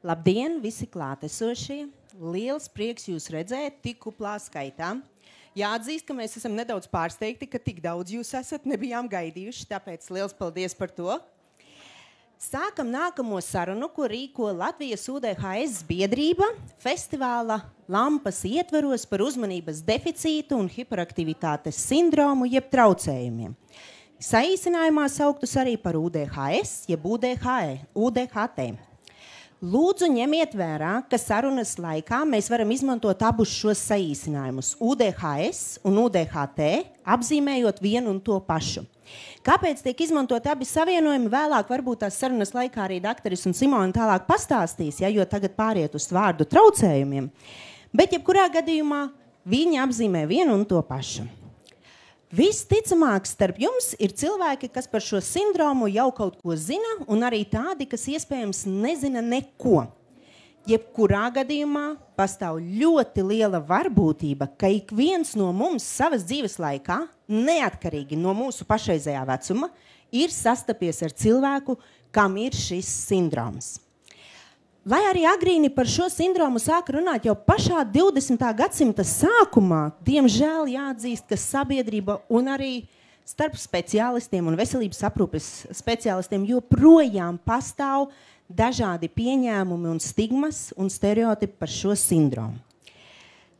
Labdien, visi klātesošie! Liels prieks jūs redzēt tik kuplā skaitā. Jāatzīst, ka mēs esam nedaudz pārsteigti, ka tik daudz jūs esat, nebijām gaidījuši, tāpēc liels paldies par to. Sākam nākamo sarunu, ko rīko Latvijas UDHS biedrība festivāla Lampas ietveros par uzmanības deficītu un hiperaktivitātes sindromu jeb traucējumiem. Saīsinājumā sauktus arī par UDHS jeb UDHT. Lūdzu, ņemiet vērā, ka sarunas laikā mēs varam izmantot abus šos saīsinājumus – UDHS un UDHT, apzīmējot vienu un to pašu. Kāpēc tiek izmantot abi savienojumi? Vēlāk varbūt tās sarunas laikā arī dakteris un Simona tālāk pastāstīs, jo tagad pāriet uz vārdu traucējumiem. Bet jebkurā gadījumā viņi apzīmē vienu un to pašu. Visticamāk, starp jums ir cilvēki, kas par šo sindromu jau kaut ko zina, un arī tādi, kas iespējams nezina neko. Jebkurā gadījumā pastāv ļoti liela varbūtība, ka ik viens no mums savas dzīves laikā, neatkarīgi no mūsu pašreizējā vecuma, ir sastapies ar cilvēku, kam ir šis sindroms. Lai arī agrīni par šo sindromu sāka runāt jau pašā 20. gadsimta sākumā, diemžēl jāatzīst, ka sabiedrība un arī starp speciālistiem un veselības aprūpes speciālistiem joprojām pastāv dažādi pieņēmumi un stigmas un stereotipi par šo sindromu.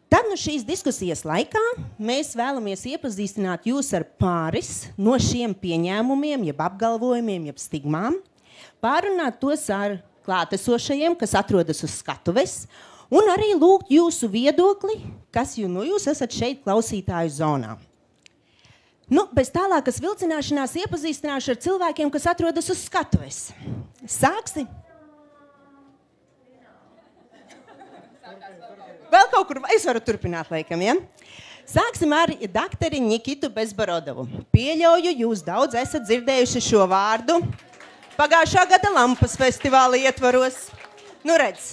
Tad no šīs diskusijas laikā mēs vēlamies iepazīstināt jūs ar pāris no šiem pieņēmumiem, jeb apgalvojumiem, jeb stigmām, pārunāt tos ar klātesošajiem, kas atrodas uz skatuves, un arī lūgt jūsu viedokli, kas jūs esat šeit klausītāju zonā. Bez tālākas vilcināšanās iepazīstināšu ar cilvēkiem, kas atrodas uz skatuves. Sāksi? Vēl kaut kur, es varu turpināt, laikam, ja? Sāksim ar dakteri Nikitu Bezborodovu. Pieļauju, jūs daudz esat dzirdējuši šo vārdu pagājušā gada Lampas festivāla ietvaros. Redz,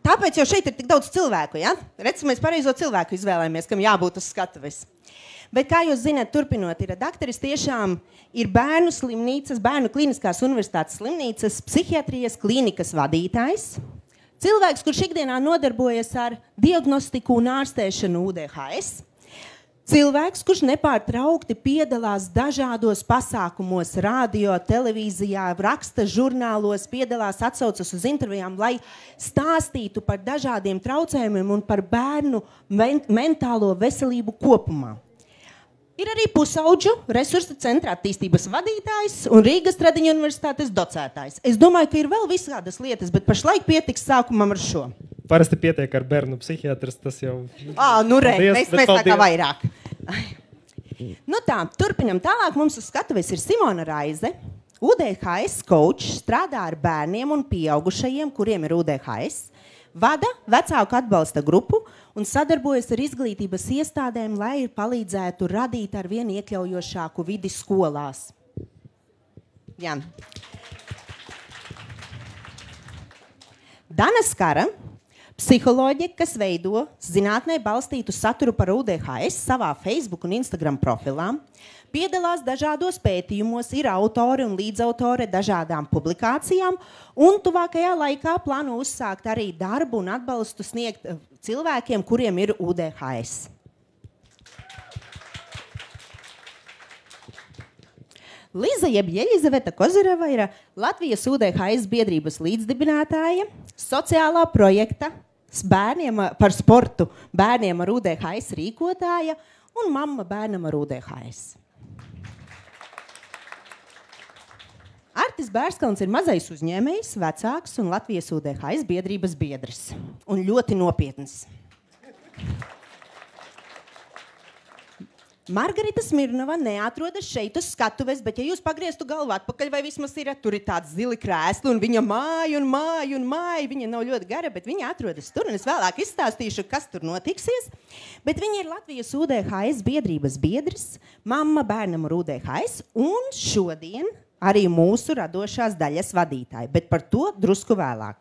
tāpēc jau šeit ir tik daudz cilvēku, ja? Redz, mēs pareizo cilvēku izvēlējamies, kam jābūt uz skatuves. Bet, kā jūs zināt, turpinot, dakteris tiešām ir bērnu slimnīcas, Bērnu klīniskās universitātes slimnīcas psihiatrijas klīnikas vadītājs. Cilvēks, kurš ikdienā nodarbojas ar diagnostiku un ārstēšanu UDHS. Cilvēks, kurš nepārtraukti piedalās dažādos pasākumos, radio, televīzijā, raksta žurnālos, piedalās atsaucas uz intervijām, lai stāstītu par dažādiem traucējumiem un par bērnu mentālo veselību kopumā. Ir arī Pusaudžu resursu centra attīstības vadītājs un Rīgas Tradiņu universitātes docētājs. Es domāju, ka ir vēl visādas lietas, bet pašlaik pietiks sākumam ar šo. Parasti pietiek ar bērnu psihiatrs, tas jau... Mēs tā kā vairāk. Tā, turpinam tālāk. Mums uz skatuves ir Simona Raize, UDHS coach, strādā ar bērniem un pieaugušajiem, kuriem ir UDHS, vada vecāku atbalsta grupu un sadarbojas ar izglītības iestādēm, lai palīdzētu radīt ar vien iekļaujošāku vidi skolās. Jā. Dana Skara, psiholoģe, kas veido zinātnē balstītu saturu par UDHS savā Facebook un Instagram profilā, piedalās dažādos pētījumos, ir autori un līdzautore dažādām publikācijām, un tuvākajā laikā plāno uzsākt arī darbu un atbalstu sniegt cilvēkiem, kuriem ir UDHS. Liza jeb Jeļizaveta Kozareva ir Latvijas UDHS biedrības līdzdibinātāja, sociālā projekta par sportu bērniem ar UDHS rīkotāja un mamma bērnam ar UDHS. Artis Bērskalns ir mazais uzņēmējs, vecāks un Latvijas UDHS biedrības biedrs. Un ļoti nopietns. Margarita Smirnova neatrodas šeit uz skatuves, bet ja jūs pagrieztu galvu atpakaļ, vai vismaz tur ir tāds zili krēsli, un viņa māja, viņa nav ļoti gara, bet viņa atrodas tur, un es vēlāk izstāstīšu, kas tur notiksies. Bet viņa ir Latvijas UDHS biedrības biedrs, mamma bērnam ar UDHS, un šodien arī mūsu radošās daļas vadītāji, bet par to drusku vēlāk.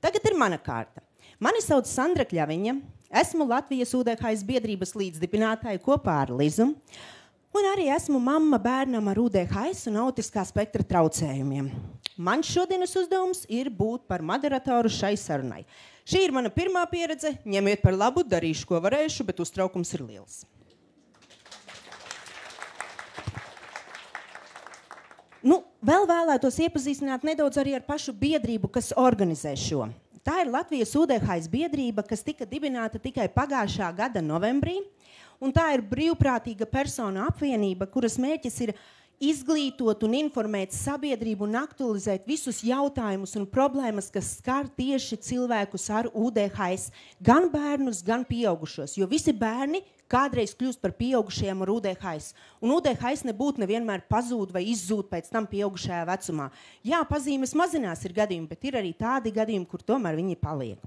Tagad ir mana kārta. Mani sauc Sandra Kļaviņa. Esmu Latvijas UDHS biedrības līdzdibinātāja kopā ar Lizu, un arī esmu mamma bērnam ar UDHS un autiskā spektra traucējumiem. Mans šodienas uzdevums ir būt par moderatoru šai sarunai. Šī ir mana pirmā pieredze, ņemiet par labu, darīšu, ko varēšu, bet uztraukums ir liels. Vēl vēlētos iepazīstināt nedaudz arī ar pašu biedrību, kas organizē šo. Tā ir Latvijas UDHS biedrība, kas tika dibināta tikai pagājušā gada novembrī, un tā ir brīvprātīga personu apvienība, kuras mērķis ir izglītot un informēt sabiedrību un aktualizēt visus jautājumus un problēmas, kas skar tieši cilvēkus ar UDHS, gan bērnus, gan pieaugušos, jo visi bērni kādreiz kļūst par pieaugušajiem ar UDHS. Un UDHS nebūtu nevienmēr pazūd vai izzūd pēc tam pieaugušajā vecumā. Jā, pazīmes mazinās ir gadījumi, bet ir arī tādi gadījumi, kur tomēr viņi paliek.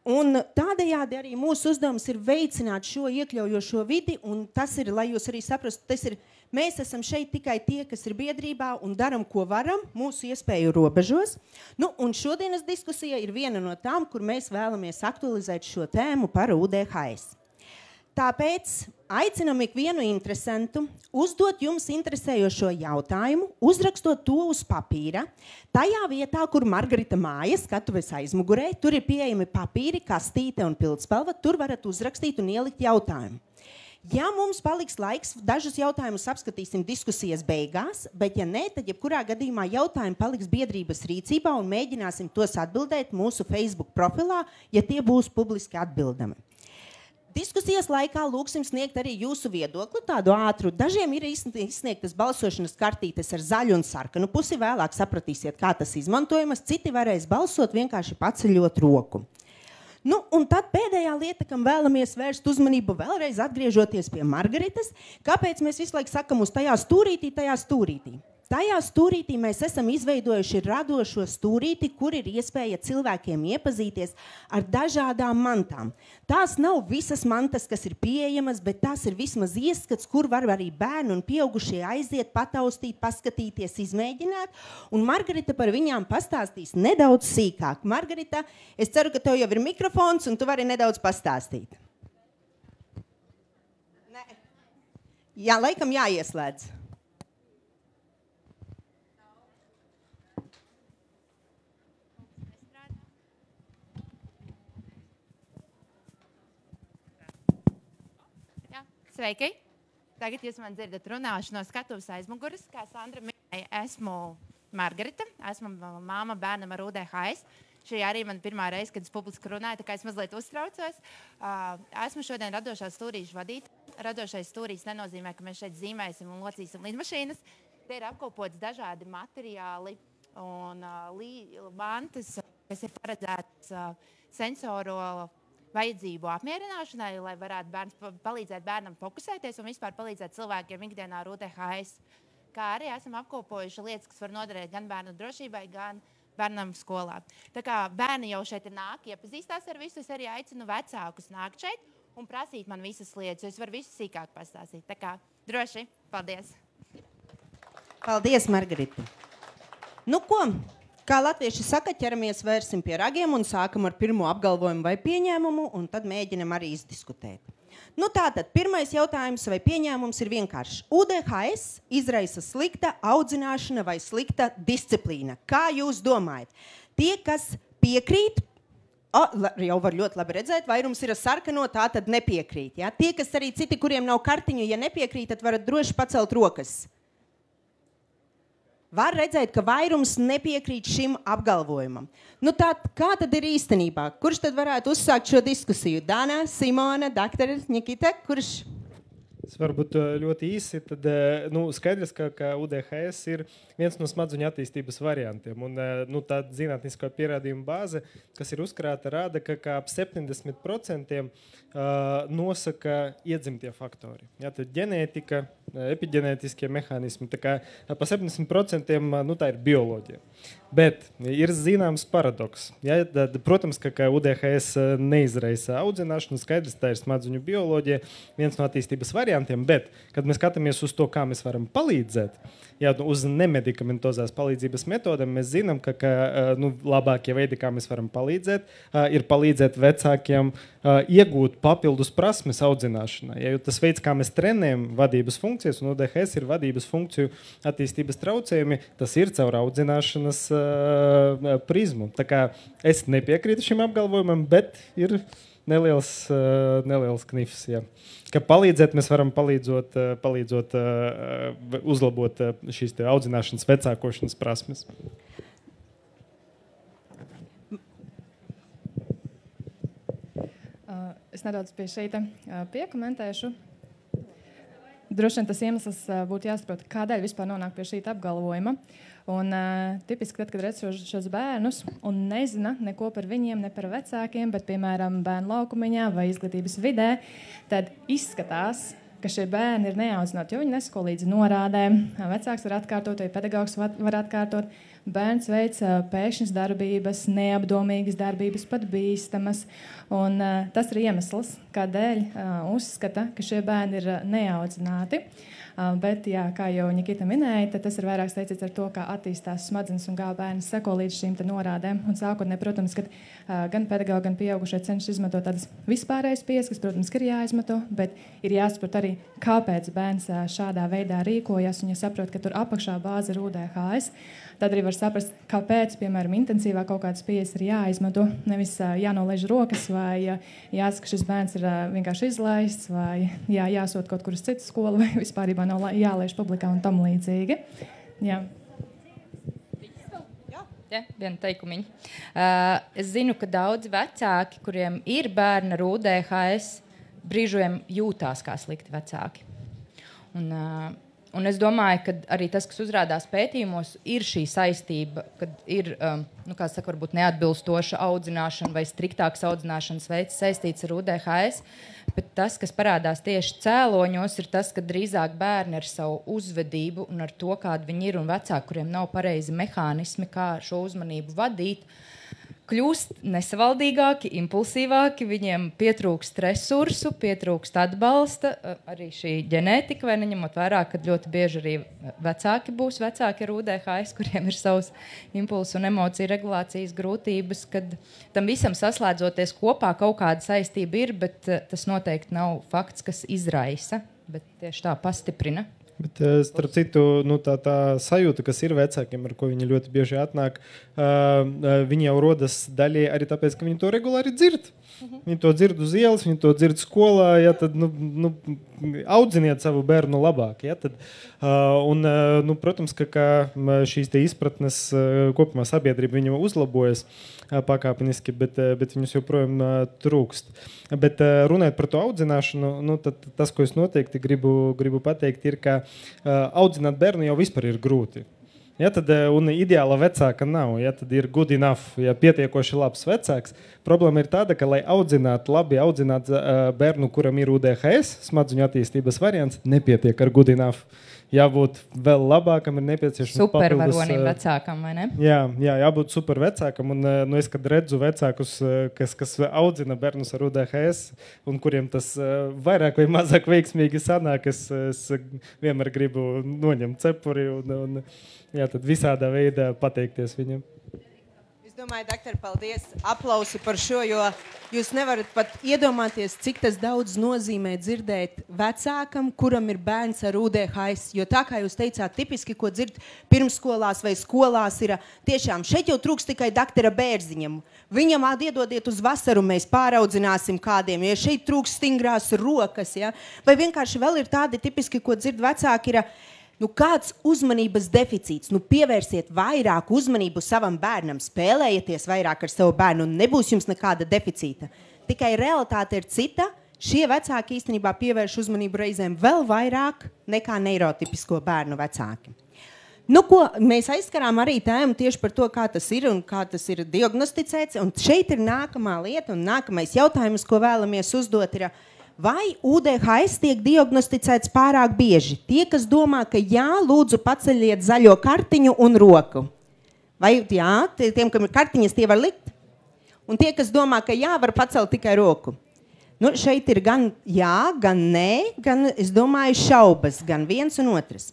Un tādējādi arī mūsu uzdevums ir veicināt šo iekļaujošo vidi, un tas ir, lai jūs arī saprastu, mēs esam šeit tikai tie, kas ir biedrībā un daram, ko varam, mūsu iespēju robežos. Un šodienas diskusija ir viena no tām, kur mēs vēlamies aktualizēt šo tēmu par UDHS. Tāpēc aicinam ikvienu interesantu uzdot jums interesējošo jautājumu, uzrakstot to uz papīra. Tajā vietā, kur Margarita mājas, skatuves aizmugurē, tur ir pieejami papīri, kastīte un pildspalva, tur varat uzrakstīt un ielikt jautājumu. Ja mums paliks laiks, dažus jautājumus apskatīsim diskusijas beigās, bet ja ne, tad jebkurā gadījumā jautājumi paliks biedrības rīcībā un mēģināsim tos atbildēt mūsu Facebook profilā, ja tie būs publiski atbildami. Diskusijas laikā lūksim sniegt arī jūsu viedokli, tādu ātru. Dažiem ir izsniegtas balsošanas kartītes ar zaļu un sarkanu pusi, vēlāk sapratīsiet, kā tas izmantojamas, citi varēs balsot vienkārši paceļot roku. Un tad pēdējā lieta, kam vēlamies vērst uzmanību, vēlreiz atgriežoties pie Margaritas, kāpēc mēs visu laiku sakam uz tajā stūrītī, tajā stūrītī. Tajā stūrītī mēs esam izveidojuši radošo stūrīti, kur ir iespēja cilvēkiem iepazīties ar dažādām mantām. Tās nav visas mantas, kas ir pieejamas, bet tās ir vismaz ieskats, kur var arī bērni un pieaugušie aiziet, pataustīt, paskatīties, izmēģināt. Un Margarita par viņām pastāstīs nedaudz sīkāk. Margarita, es ceru, ka tev jau ir mikrofons un tu vari nedaudz pastāstīt. Nē. Jā, laikam jāieslēdz. Sveiki! Tagad jūs man dzirdat runāšu no skatuves aizmuguras. Kā Sandra minēja, esmu Margarita, esmu māma bērnam ar UDHS. Šī arī man pirmā reize, kad es publiski runāju, tā kā es mazliet uztraucos. Esmu šodien radošās stūrīšu vadītāja. Radošais stūrīs nenozīmē, ka mēs šeit zīmēsim un locīsim lidmašīnas. Te ir apkopots dažādi materiāli un mantas, kas ir paredzētas sensoro vajadzību apmierināšanai, lai varētu palīdzēt bērnam fokusēties un vispār palīdzēt cilvēkiem ikdienā ar UDHS. Kā arī esam apkopojuši lietas, kas var noderēt gan bērnu drošībai, gan bērnam skolā. Tā kā bērni jau šeit nāk, iepazīstās ar visu, es arī aicinu vecākus nākt šeit un prasīt man visas lietas, jo es varu visu sīkāk pastāstīt. Tā kā droši, paldies! Paldies, Margarita! Ko? Kā latvieši saka, ķeramies vērsim pie ragiem un sākam ar pirmo apgalvojumu vai pieņēmumu, un tad mēģinam arī izdiskutēt. Tātad, pirmais jautājums vai pieņēmums ir vienkāršs. UDHS izraisa slikta audzināšana vai slikta disciplīna. Kā jūs domājat? Tie, kas piekrīt, jau var ļoti labi redzēt, vairums ir sarkano, tā tad nepiekrīt. Ja? Tie, kas arī citi, kuriem nav kartiņu, ja nepiekrīt, tad varat droši pacelt rokas. Var redzēt, ka vairums nepiekrīt šim apgalvojumam. Kā tad ir īstenībā? Kurš tad varētu uzsākt šo diskusiju? Dana, Simona, doktora Nikita, kurš? Tas varbūt ļoti īsi. Tad, skaidrs, ka UDHS ir viens no smadzeņu attīstības variantiem. Un, tā zinātniskā pierādījuma bāze, kas ir uzkrāta, rāda, ka ap 70% nosaka iedzimtie faktori. Jā, tad ģenētika, epiģenētiskie mehānismi. Tā kā pa 70% tā ir bioloģija. Bet ir zināms paradoks. Ja? Tad, protams, ka UDHS neizraisa audzināšanu, skaidrs, tā ir smadzeņu bioloģija, viens no attīstības variantiem, bet, kad mēs skatāmies uz to, kā mēs varam palīdzēt, uz nemedikamentozās palīdzības metodēm, mēs zinām, ka labākie veidi, kā mēs varam palīdzēt, ir palīdzēt vecākiem iegūt papildus prasmes audzināšanai. Jo tas veids, kā mēs trenējam vadības funkcijas, un UDHS ir vadības funkciju attīstības traucējumi, tas ir caur audzināšanas prizmu. Tā kā es nepiekrītu šim apgalvojumam, bet ir neliels knifs. Jā. Ka palīdzēt, mēs varam palīdzot uzlabot šīs te audzināšanas, vecākošanas prasmes. Es nedaudz pie šī piekomentēšu. Droši vien tas iemesls būtu jāsaprot, kādēļ vispār nonāk pie šī apgalvojuma. Un tipiski tad, kad redz šos bērnus un nezina neko par viņiem, ne par vecākiem, bet, piemēram, bērnu laukumiņā vai izglītības vidē, tad izskatās, ka šie bērni ir neaudzināti, jo viņi nesako līdzi norādēm. Vecāks var atkārtot, vai pedagogs var atkārtot. Bērns veic pēkšņas darbības, neapdomīgas darbības, pat bīstamas. Un tas ir iemesls, kādēļ uzskata, ka šie bērni ir neaudzināti. Bet, jā, kā jau Nikita minēja, tad tas ir vairāk saistīts ar to, kā attīstās smadzenes un kā bērni seko līdz šīm norādēm. Un sākotnē, protams, kad gan pedagogi, gan pieaugušie cenšas izmantot tādas vispārējas pieejas, kas, protams, ir jāizmanto, bet ir jāsaprot arī, kāpēc bērns šādā veidā rīkojas. Un ja saprot, ka tur apakšā bāze ir UDHS, tad arī var saprast, kāpēc, piemēram, intensīvā kaut kādas pieejas ir jāizmanto. Nevis jānolaiž rokas vai jāsaka, ka šis bērns ir vienkārši izlaists vai jāsūt kaut kur uz citu skolu vai vispārībā nav jālaiž publikā un tam līdzīgi. Jā. Ja, viena teikumiņa. Es zinu, ka daudzi vecāki, kuriem ir bērni ar UDHS, brīžiem jūtās kā slikti vecāki. Un es domāju, ka arī tas, kas uzrādās pētījumos, ir šī saistība, kad ir, kā saka, varbūt neatbilstoša audzināšana vai striktāks audzināšanas veids saistīts ar UDHS, bet tas, kas parādās tieši cēloņos, ir tas, ka drīzāk bērni ar savu uzvedību un ar to, kādi viņi ir un vecāki, kuriem nav pareizi mehānismi, kā šo uzmanību vadīt, kļūst nesavaldīgāki, impulsīvāki, viņiem pietrūkst resursu, pietrūkst atbalsta, arī šī ģenētika, vai neņemot vērā, kad ļoti bieži arī vecāki būs vecāki ar UDHS, kuriem ir savas impulsu un emociju regulācijas grūtības, kad tam visam saslēdzoties kopā kaut kāda saistība ir, bet tas noteikti nav fakts, kas izraisa, bet tieši tā pastiprina. Bet, starp citu, tā sajūta, kas ir vecākiem, ar ko viņi ļoti bieži atnāk, viņi jau rodas daļai arī tāpēc, ka viņi to regulāri dzird. Viņi to dzird uz ielas, viņi to dzird skolā, ja, tad audziniet savu bērnu labāk. Ja, tad, protams, ka šīs te izpratnes kopumā sabiedrība viņam uzlabojas pakāpeniski, bet viņus joprojām trūkst. Bet runājot par to audzināšanu, tad tas, ko es noteikti gribu pateikt, ir, ka audzināt bērnu jau vispār ir grūti. Ja, tad, un ideāla vecāka nav, ja, tad ir good enough, ja pietiekoši labs vecāks. Problēma ir tāda, ka, lai labi audzināt bērnu, kuram ir UDHS, smadzeņu attīstības variants, nepietiek ar good enough. Jābūt vēl labākam, ir nepieciešams supervaronim vecākam, vai ne? Jā, jābūt super vecākam, un es, kad redzu vecākus, kas audzina bērnus ar UDHS, un kuriem tas vairāk vai mazāk veiksmīgi sanāk, es vienmēr gribu noņemt cepuri un tad visādā veidā pateikties viņam. Es domāju, doktor, paldies, aplausi par šo, jo jūs nevarat pat iedomāties, cik tas daudz nozīmē dzirdēt vecākam, kuram ir bērns ar UDHS, jo tā kā jūs teicāt, tipiski, ko dzird pirmskolās vai skolās, ir tiešām šeit jau trūks tikai doktora Bērziņam. Viņam iedodiet uz vasaru, mēs pāraudzināsim kādiem, ja šeit trūks stingrās rokas, ja? Vai vienkārši vēl ir tādi tipiski, ko dzird vecāki, ir kāds uzmanības deficīts, pievērsiet vairāk uzmanību savam bērnam, spēlējieties vairāk ar savu bērnu un nebūs jums nekāda deficīta. Tikai realitāte ir cita, šie vecāki īstenībā pievērš uzmanību reizēm vēl vairāk nekā neirotipisko bērnu vecāki. Mēs aizskarām arī tēmu tieši par to, kā tas ir un kā tas ir diagnosticēts, un šeit ir nākamā lieta un nākamais jautājums, ko vēlamies uzdot, ir vai UDHS tiek diagnosticēts pārāk bieži? Tie, kas domā, ka jā, lūdzu paceļiet zaļo kartiņu un roku. Vai jā, tiem, kam ir kartiņas, tie var likt? Un tie, kas domā, ka jā, var pacelt tikai roku. Šeit ir gan jā, gan nē, gan, es domāju, šaubas, gan viens un otrs.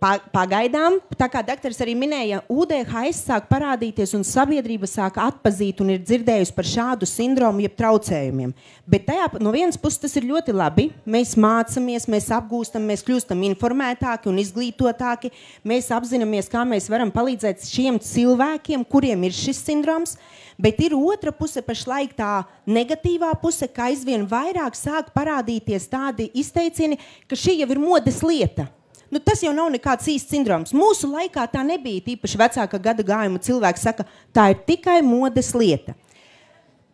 Pagaidām, tā kā doktors arī minēja, UDHS sāk parādīties un sabiedrība sāk atpazīt un ir dzirdējusi par šādu sindromu, jeb traucējumiem. Bet no vienas puses tas ir ļoti labi. Mēs mācamies, mēs apgūstam, mēs kļūstam informētāki un izglītotāki. Mēs apzināmies, kā mēs varam palīdzēt šiem cilvēkiem, kuriem ir šis sindroms. Bet ir otra puse, pašlaik tā negatīvā puse, ka aizvien vairāk sāk parādīties tādi izteicieni, ka šī jau ir modes lieta. Nu, tas jau nav nekāds īsts sindroms. Mūsu laikā tā nebija, tīpaši vecāka gada gājuma cilvēki saka, tā ir tikai modes lieta.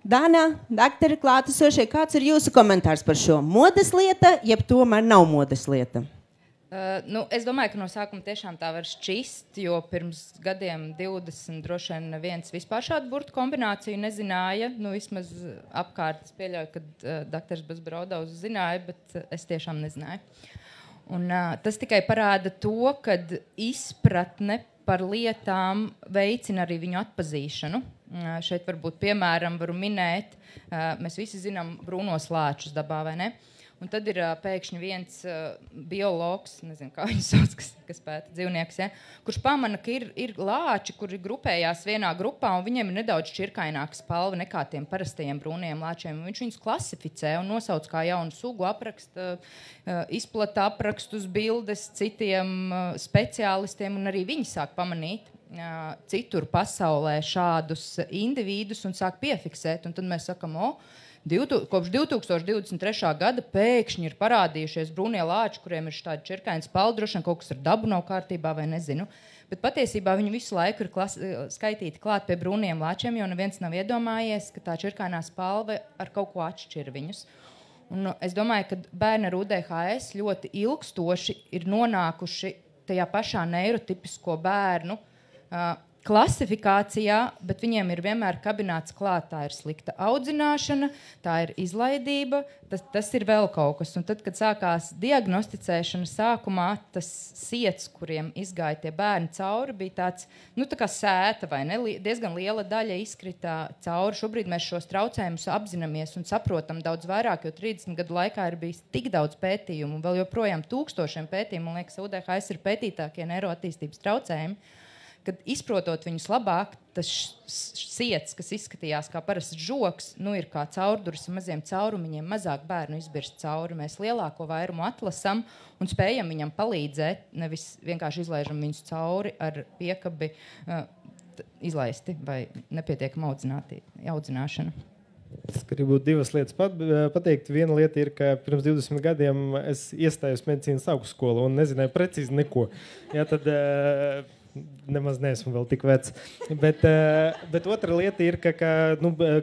Dana, doktori, klātesošie, kāds ir jūsu komentārs par šo? Modes lieta, jeb tomēr nav modes lieta? Es domāju, ka no sākuma tiešām tā var šķist, jo pirms gadiem 20 droši vien neviens vispār šādu burtu kombināciju nezināja. Nu, vismaz apkārt es pieļauju, ka doktors Bezbrodovs zināja, bet es tiešām nezināju. Un, tas tikai parāda to, ka izpratne par lietām veicina arī viņu atpazīšanu. Šeit varbūt piemēram varu minēt, mēs visi zinām brūnos lāčus dabā, vai ne? Un tad ir pēkšņi viens biologs, nezinu, kā viņu sauc, kas pēta dzīvniekus, ja? Kurš pamana, ka ir lāči, kuri grupējās vienā grupā, un viņiem ir nedaudz šķirkaināka spalva nekā tiem parastajiem brūniem lāčiem. Viņš viņus klasificē un nosauc kā jaunu sugu, apraksta, izplata aprakstus, bildes citiem speciālistiem, un arī viņi sāk pamanīt citur pasaulē šādus individus un sāk piefiksēt. Un tad mēs sakam, kopš 2023. gada pēkšņi ir parādījušies brūnie lāči, kuriem ir tādi čirkaini spalvi, droši vien kaut kas ar dabu nav kārtībā vai nezinu. Bet patiesībā viņi visu laiku ir skaitīti klāt pie brūniem lāčiem, jo neviens nav iedomājies, ka tā čirkainā spalve ar kaut ko atšķir viņus. Un es domāju, ka bērni ar UDHS ļoti ilgstoši ir nonākuši tajā pašā neirotipisko bērnu klasifikācijā, bet viņiem ir vienmēr kabināts klāt. Tā ir slikta audzināšana, tā ir izlaidība, tas ir vēl kaut kas. Un tad, kad sākās diagnosticēšana sākumā, tas siets, kuriem izgāja tie bērni cauri, bija tāds, tā kā sēta vai ne, diezgan liela daļa izkrita cauri. Šobrīd mēs šos traucējumus apzināmies un saprotam daudz vairāk, jo 30 gadu laikā ir bijis tik daudz pētījumu, un vēl joprojām tūkstošiem pētījumu, man liekas, UDHS ir pētītākie neiroattīstības traucējumi. Kad izprotot viņus labāk, tas siets, kas izskatījās kā parasts žoks, ir kā caurduris ar maziem caurumiņiem, mazāk bērnu izbirst cauri. Mēs lielāko vairumu atlasam un spējam viņam palīdzēt, nevis vienkārši izlaižam viņus cauri ar piekabi izlaisti vai nepietiekama audzināšana. Es gribu divas lietas pateikt. Viena lieta ir, ka pirms 20 gadiem es iestājos medicīnas augstskolu un nezināju precīzi neko. Jā, tad nemaz neesmu vēl tik vecs. Bet otra lieta ir, ka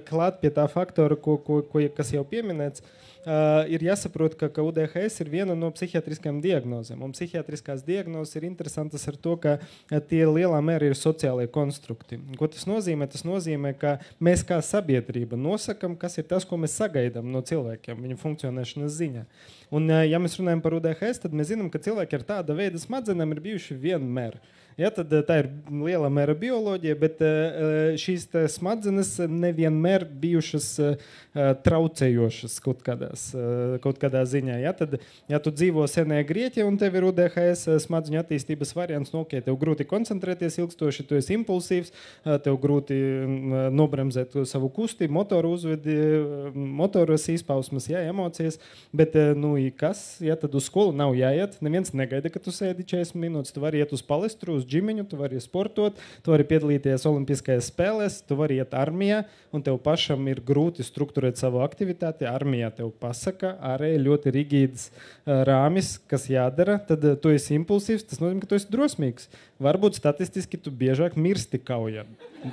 klāt pie tā faktora, kas jau pieminēts, ir jāsaprot, ka UDHS ir viena no psihiatriskām diagnozēm. Un psihiatriskās diagnozes ir interesantas ar to, ka tie lielā mērā ir sociālie konstrukti. Ko tas nozīmē? Tas nozīmē, ka mēs kā sabiedrība nosakam, kas ir tas, ko mēs sagaidām no cilvēkiem, viņu funkcionēšanas ziņā. Un ja mēs runājam par UDHS, tad mēs zinām, ka cilvēki ar tāda veida smadzenēm ir bijuši vienmēr. Ja, tad tā ir liela mēra bioloģija, bet šīs smadzenes nevienmēr bijušas traucējošas kaut kādā ziņā. Ja, tad, ja tu dzīvo senajā Grieķijā un tev ir UDHS smadzeņu attīstības variants, tev grūti koncentrēties ilgstoši, tu esi impulsīvs, tev grūti nobremzēt savu kustību, motoru uzvedi, motoras izpausmes, ja, emocijas, bet kas, ja tad uz skolu nav jāiet, neviens negaida, ka tu sēdi 40 minūtes, tu vari iet uz palestru, uz džimeņu, tu vari sportot, tu vari piedalīties olimpiskajās spēlēs, tu vari iet armijā, un tev pašam ir grūti strukturēt savu aktivitāti. Armijā tev pasaka arī ļoti rigīdas rāmis, kas jādara, tad tu esi impulsīvs, tas nozīmē, ka tu esi drosmīgs. Varbūt statistiski tu biežāk mirsti kaujā,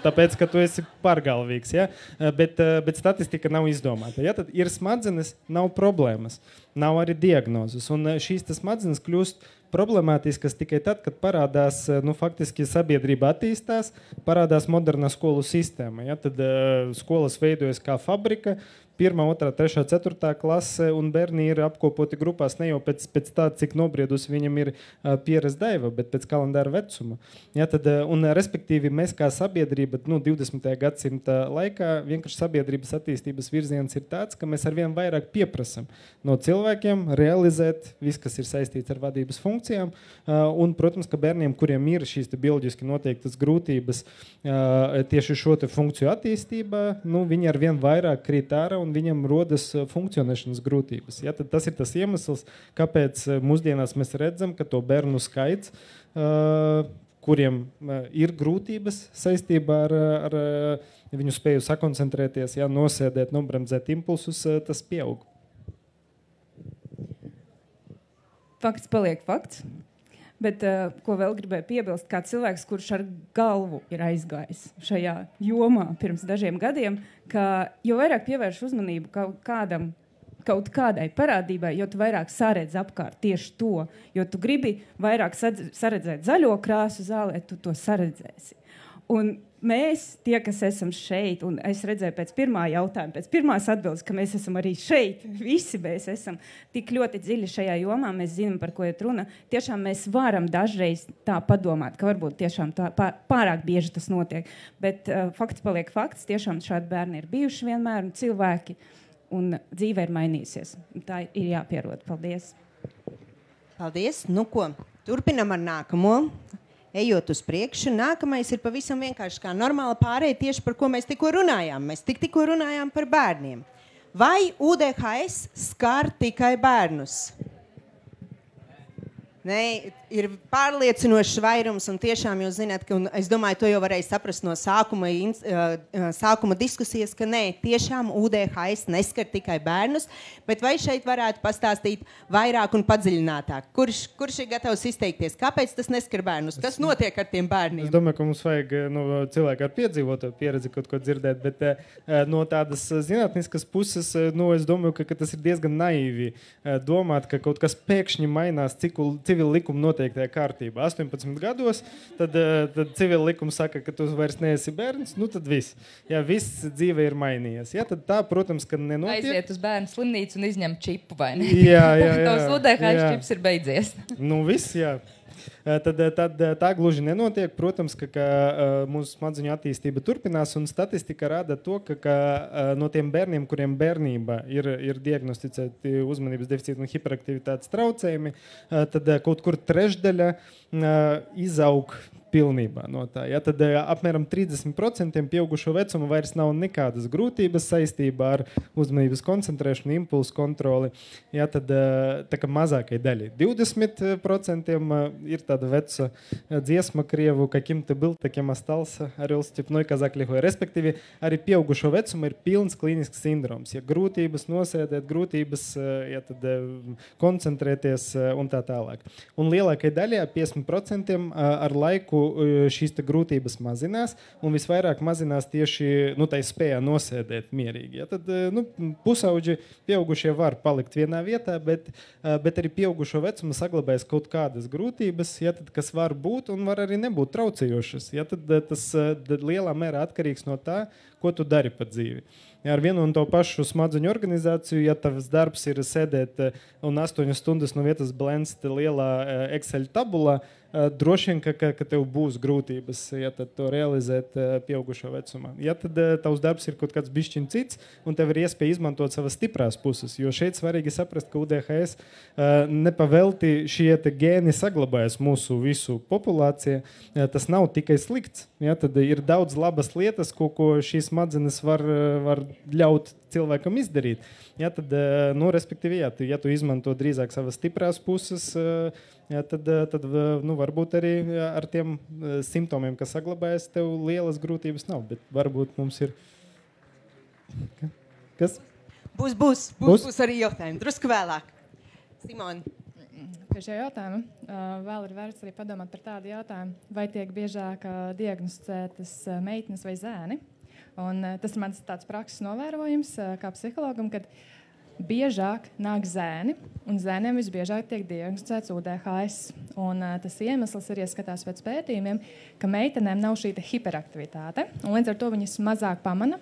tāpēc, ka tu esi pārgalvīgs, ja? Bet statistika nav izdomāta. Ja? Tad ir smadzenes, nav problēmas, nav arī diagnozes, un šīs smadzenes kļūst problemātiskas tikai tad, kad parādās, faktiski sabiedrība attīstās, parādās moderna skolu sistēma. Ja? Tad skolas veidojas kā fabrika, 1., 2., 3., 4. klase, un bērni ir apkopoti grupās ne jau pēc tā, cik nobriedusi viņam ir pieres daiva, bet pēc kalendāra vecuma. Ja, tad, un respektīvi mēs kā sabiedrība 20. gadsimta laikā vienkārši sabiedrības attīstības virziens ir tāds, ka mēs arvien vairāk pieprasam no cilvēkiem realizēt viss, kas ir saistīts ar vadības funkcijām, un, protams, ka bērniem, kuriem ir šīs bioloģiski noteiktas grūtības tieši šo te funkciju attīstībā, viņi arvien vairāk krīt ārā un viņam rodas funkcionēšanas grūtības. Ja, tad tas ir tas iemesls, kāpēc mūsdienās mēs redzam, ka to bērnu skaits, kuriem ir grūtības saistībā ar viņu spēju sakoncentrēties, ja, nosēdēt, nobremzēt impulsus, tas pieaug. Fakts paliek fakts, bet ko vēl gribēju piebilst, kā cilvēks, kurš ar galvu ir aizgājis šajā jomā pirms dažiem gadiem, ka jo vairāk pievērš uzmanību kaut kādai parādībai, jo tu vairāk saredz apkārt tieši to, jo tu gribi vairāk saredzēt zaļo krāsu zālē, tu to saredzēsi. Un mēs, tie, kas esam šeit, un es redzēju pēc pirmā jautājuma, pēc pirmās atbildes, ka mēs esam arī šeit, visi mēs esam tik ļoti dziļi šajā jomā, mēs zinām, par ko iet runa. Tiešām mēs varam dažreiz tā padomāt, ka varbūt tiešām tā pārāk bieži tas notiek. Bet fakts paliek fakts, tiešām šādi bērni ir bijuši vienmēr, un cilvēki, un dzīve ir mainījusies. Tā ir jāpierod. Paldies. Paldies. Nu ko, turpinam ar nākamo. Ejot uz priekšu, nākamais ir pavisam vienkārši kā normāla pārēja tieši par ko mēs tikko runājām. Mēs tikko runājām par bērniem. Vai UDHS skar tikai bērnus? Nē, ir pārliecinošs vairums, un tiešām jūs zināt, ka, un es domāju, to jau varēja saprast no sākuma diskusijas, ka nē, tiešām UDHS neskar tikai bērnus, bet vai šeit varētu pastāstīt vairāk un padziļinātāk? Kurš ir gatavs izteikties? Kāpēc tas neskar bērnus? Kas notiek ar tiem bērniem? Es domāju, ka mums vajag cilvēku ar piedzīvoto pieredzi kaut ko dzirdēt, bet no tādas zinātniskas puses, es domāju, ka tas ir diezgan naivi domāt, ka kaut kas pēkšņi mainās civila likuma noteiktajā kārtībā. 18 gados, tad civila likuma saka, ka tu vairs neesi bērns, tad viss. Jā, viss dzīve ir mainījies. Jā, tad tā, protams, ka nenotiek. Aiziet uz bērnu slimnīcu un izņem čipu, vai ne? Jā. Tavs UDHS čips ir beidzies. Viss, jā. Tad tā gluži nenotiek. Protams, ka mūsu smadzeņu attīstība turpinās, un statistika rāda to, ka no tiem bērniem, kuriem bērnībā ir diagnosticēti uzmanības deficīta un hiperaktivitātes traucējumi, tad kaut kur trešdaļa izaug pilnībā no tā. Ja, tad apmēram 30% pieaugušo vecumu vairs nav nekādas grūtības saistībā ar uzmanības koncentrēšanu, impulsu kontroli. Ja, tad tā kā mazākai daļai 20% ir tāda veca dziesma krievu, каким-то был, таким остался, орел степной, казак лихой. Respektīvi, arī pieaugušo vecumu ir pilns klīnisks sindroms. Ja grūtības nosēdēt, grūtības koncentrēties un tā tālāk. Un lielākai daļai, 50% ar laiku šīs grūtības mazinās, un visvairāk mazinās tieši tai spējā nosēdēt mierīgi. Ja, tad pusauģi pieaugušie var palikt vienā vietā, bet arī pieaugušo vecumu saglabājas kaut kādas grūtības, ja, tad, kas var būt un var arī nebūt traucējošas. Ja, tad tas lielā mērā atkarīgs no tā, ko tu dari pa dzīvi. Ja, ar vienu un to pašu smadzeņu organizāciju, ja tavs darbs ir sēdēt un 8 stundas no vietas blenst lielā Excel tabulā, droši vien, ka tev būs grūtības, ja tad to realizēt pieaugušo vecumā. Ja tad tavs darbs ir kaut kāds bišķiņ cits, un tev ir iespēja izmantot savas stiprās puses, jo šeit svarīgi saprast, ka UDHS nepavelti šie gēni saglabājas mūsu visu populācija. Tas nav tikai slikts. Ja, tad ir daudz labas lietas, ko šīs smadzenes var ļaut cilvēkam izdarīt. Ja, tad, respektīvi, ja tu izmanto drīzāk savas stiprās puses, ja, tad varbūt arī ar tiem simptomiem, kas saglabājas, tev lielas grūtības nav, bet varbūt mums ir... Kas? Būs arī jautājumi. Drusku vēlāk. Simona. Pie šī jautājuma vēl ir vērts arī padomāt par tādu jautājumu, vai tiek biežāk diagnosticētas meitenes vai zēni. Un tas ir mans tāds prakses novērojums kā psihologam, kad biežāk nāk zēni, un zēniem visbiežāk tiek diagnosticēts UDHS. Un, tas iemesls arī skatās pēc pētījumiem, ka meitenēm nav šī hiperaktivitāte, un līdz ar to viņas mazāk pamana,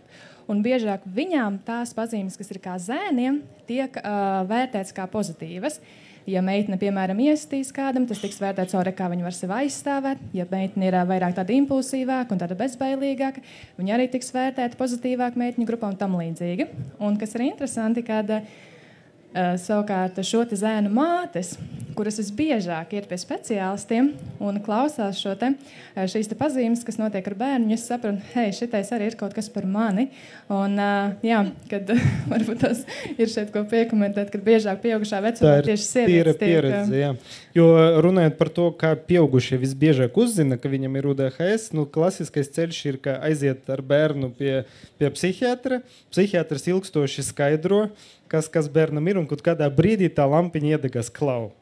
un biežāk viņām tās pazīmes, kas ir kā zēniem, tiek vērtētas kā pozitīvas. Ja meitene, piemēram, iesitīs kādam, tas tiks vērtēts arī, kā viņa var sevi aizstāvēt. Ja meitene ir vairāk tāda impulsīvāka un tāda bezbailīgāka, viņa arī tiks vērtēta pozitīvāk meitņu grupā un tam līdzīgi. Un kas ir interesanti, kad savukārt šo te zēnu mātes, kuras visbiežāk iet pie speciālistiem un klausās šīs te pazīmes, kas notiek ar bērnu, es saprotu, hei, šitais arī ir kaut kas par mani. Un, jā, kad varbūt tas ir šeit ko piekomentēt, kad biežāk pieaugušā vecumā tieši sievietes tiek... pieredze, jā. Jo runājot par to, kā pieaugušie visbiežāk uzzina, ka viņam ir UDHS, klasiskais ceļš ir, ka aiziet ar bērnu pie psihiatra. Psihiatrs ilgstoši skaidro, kas bērnam ir, un kaut kādā brīdī tā lampiņa iedegās klau.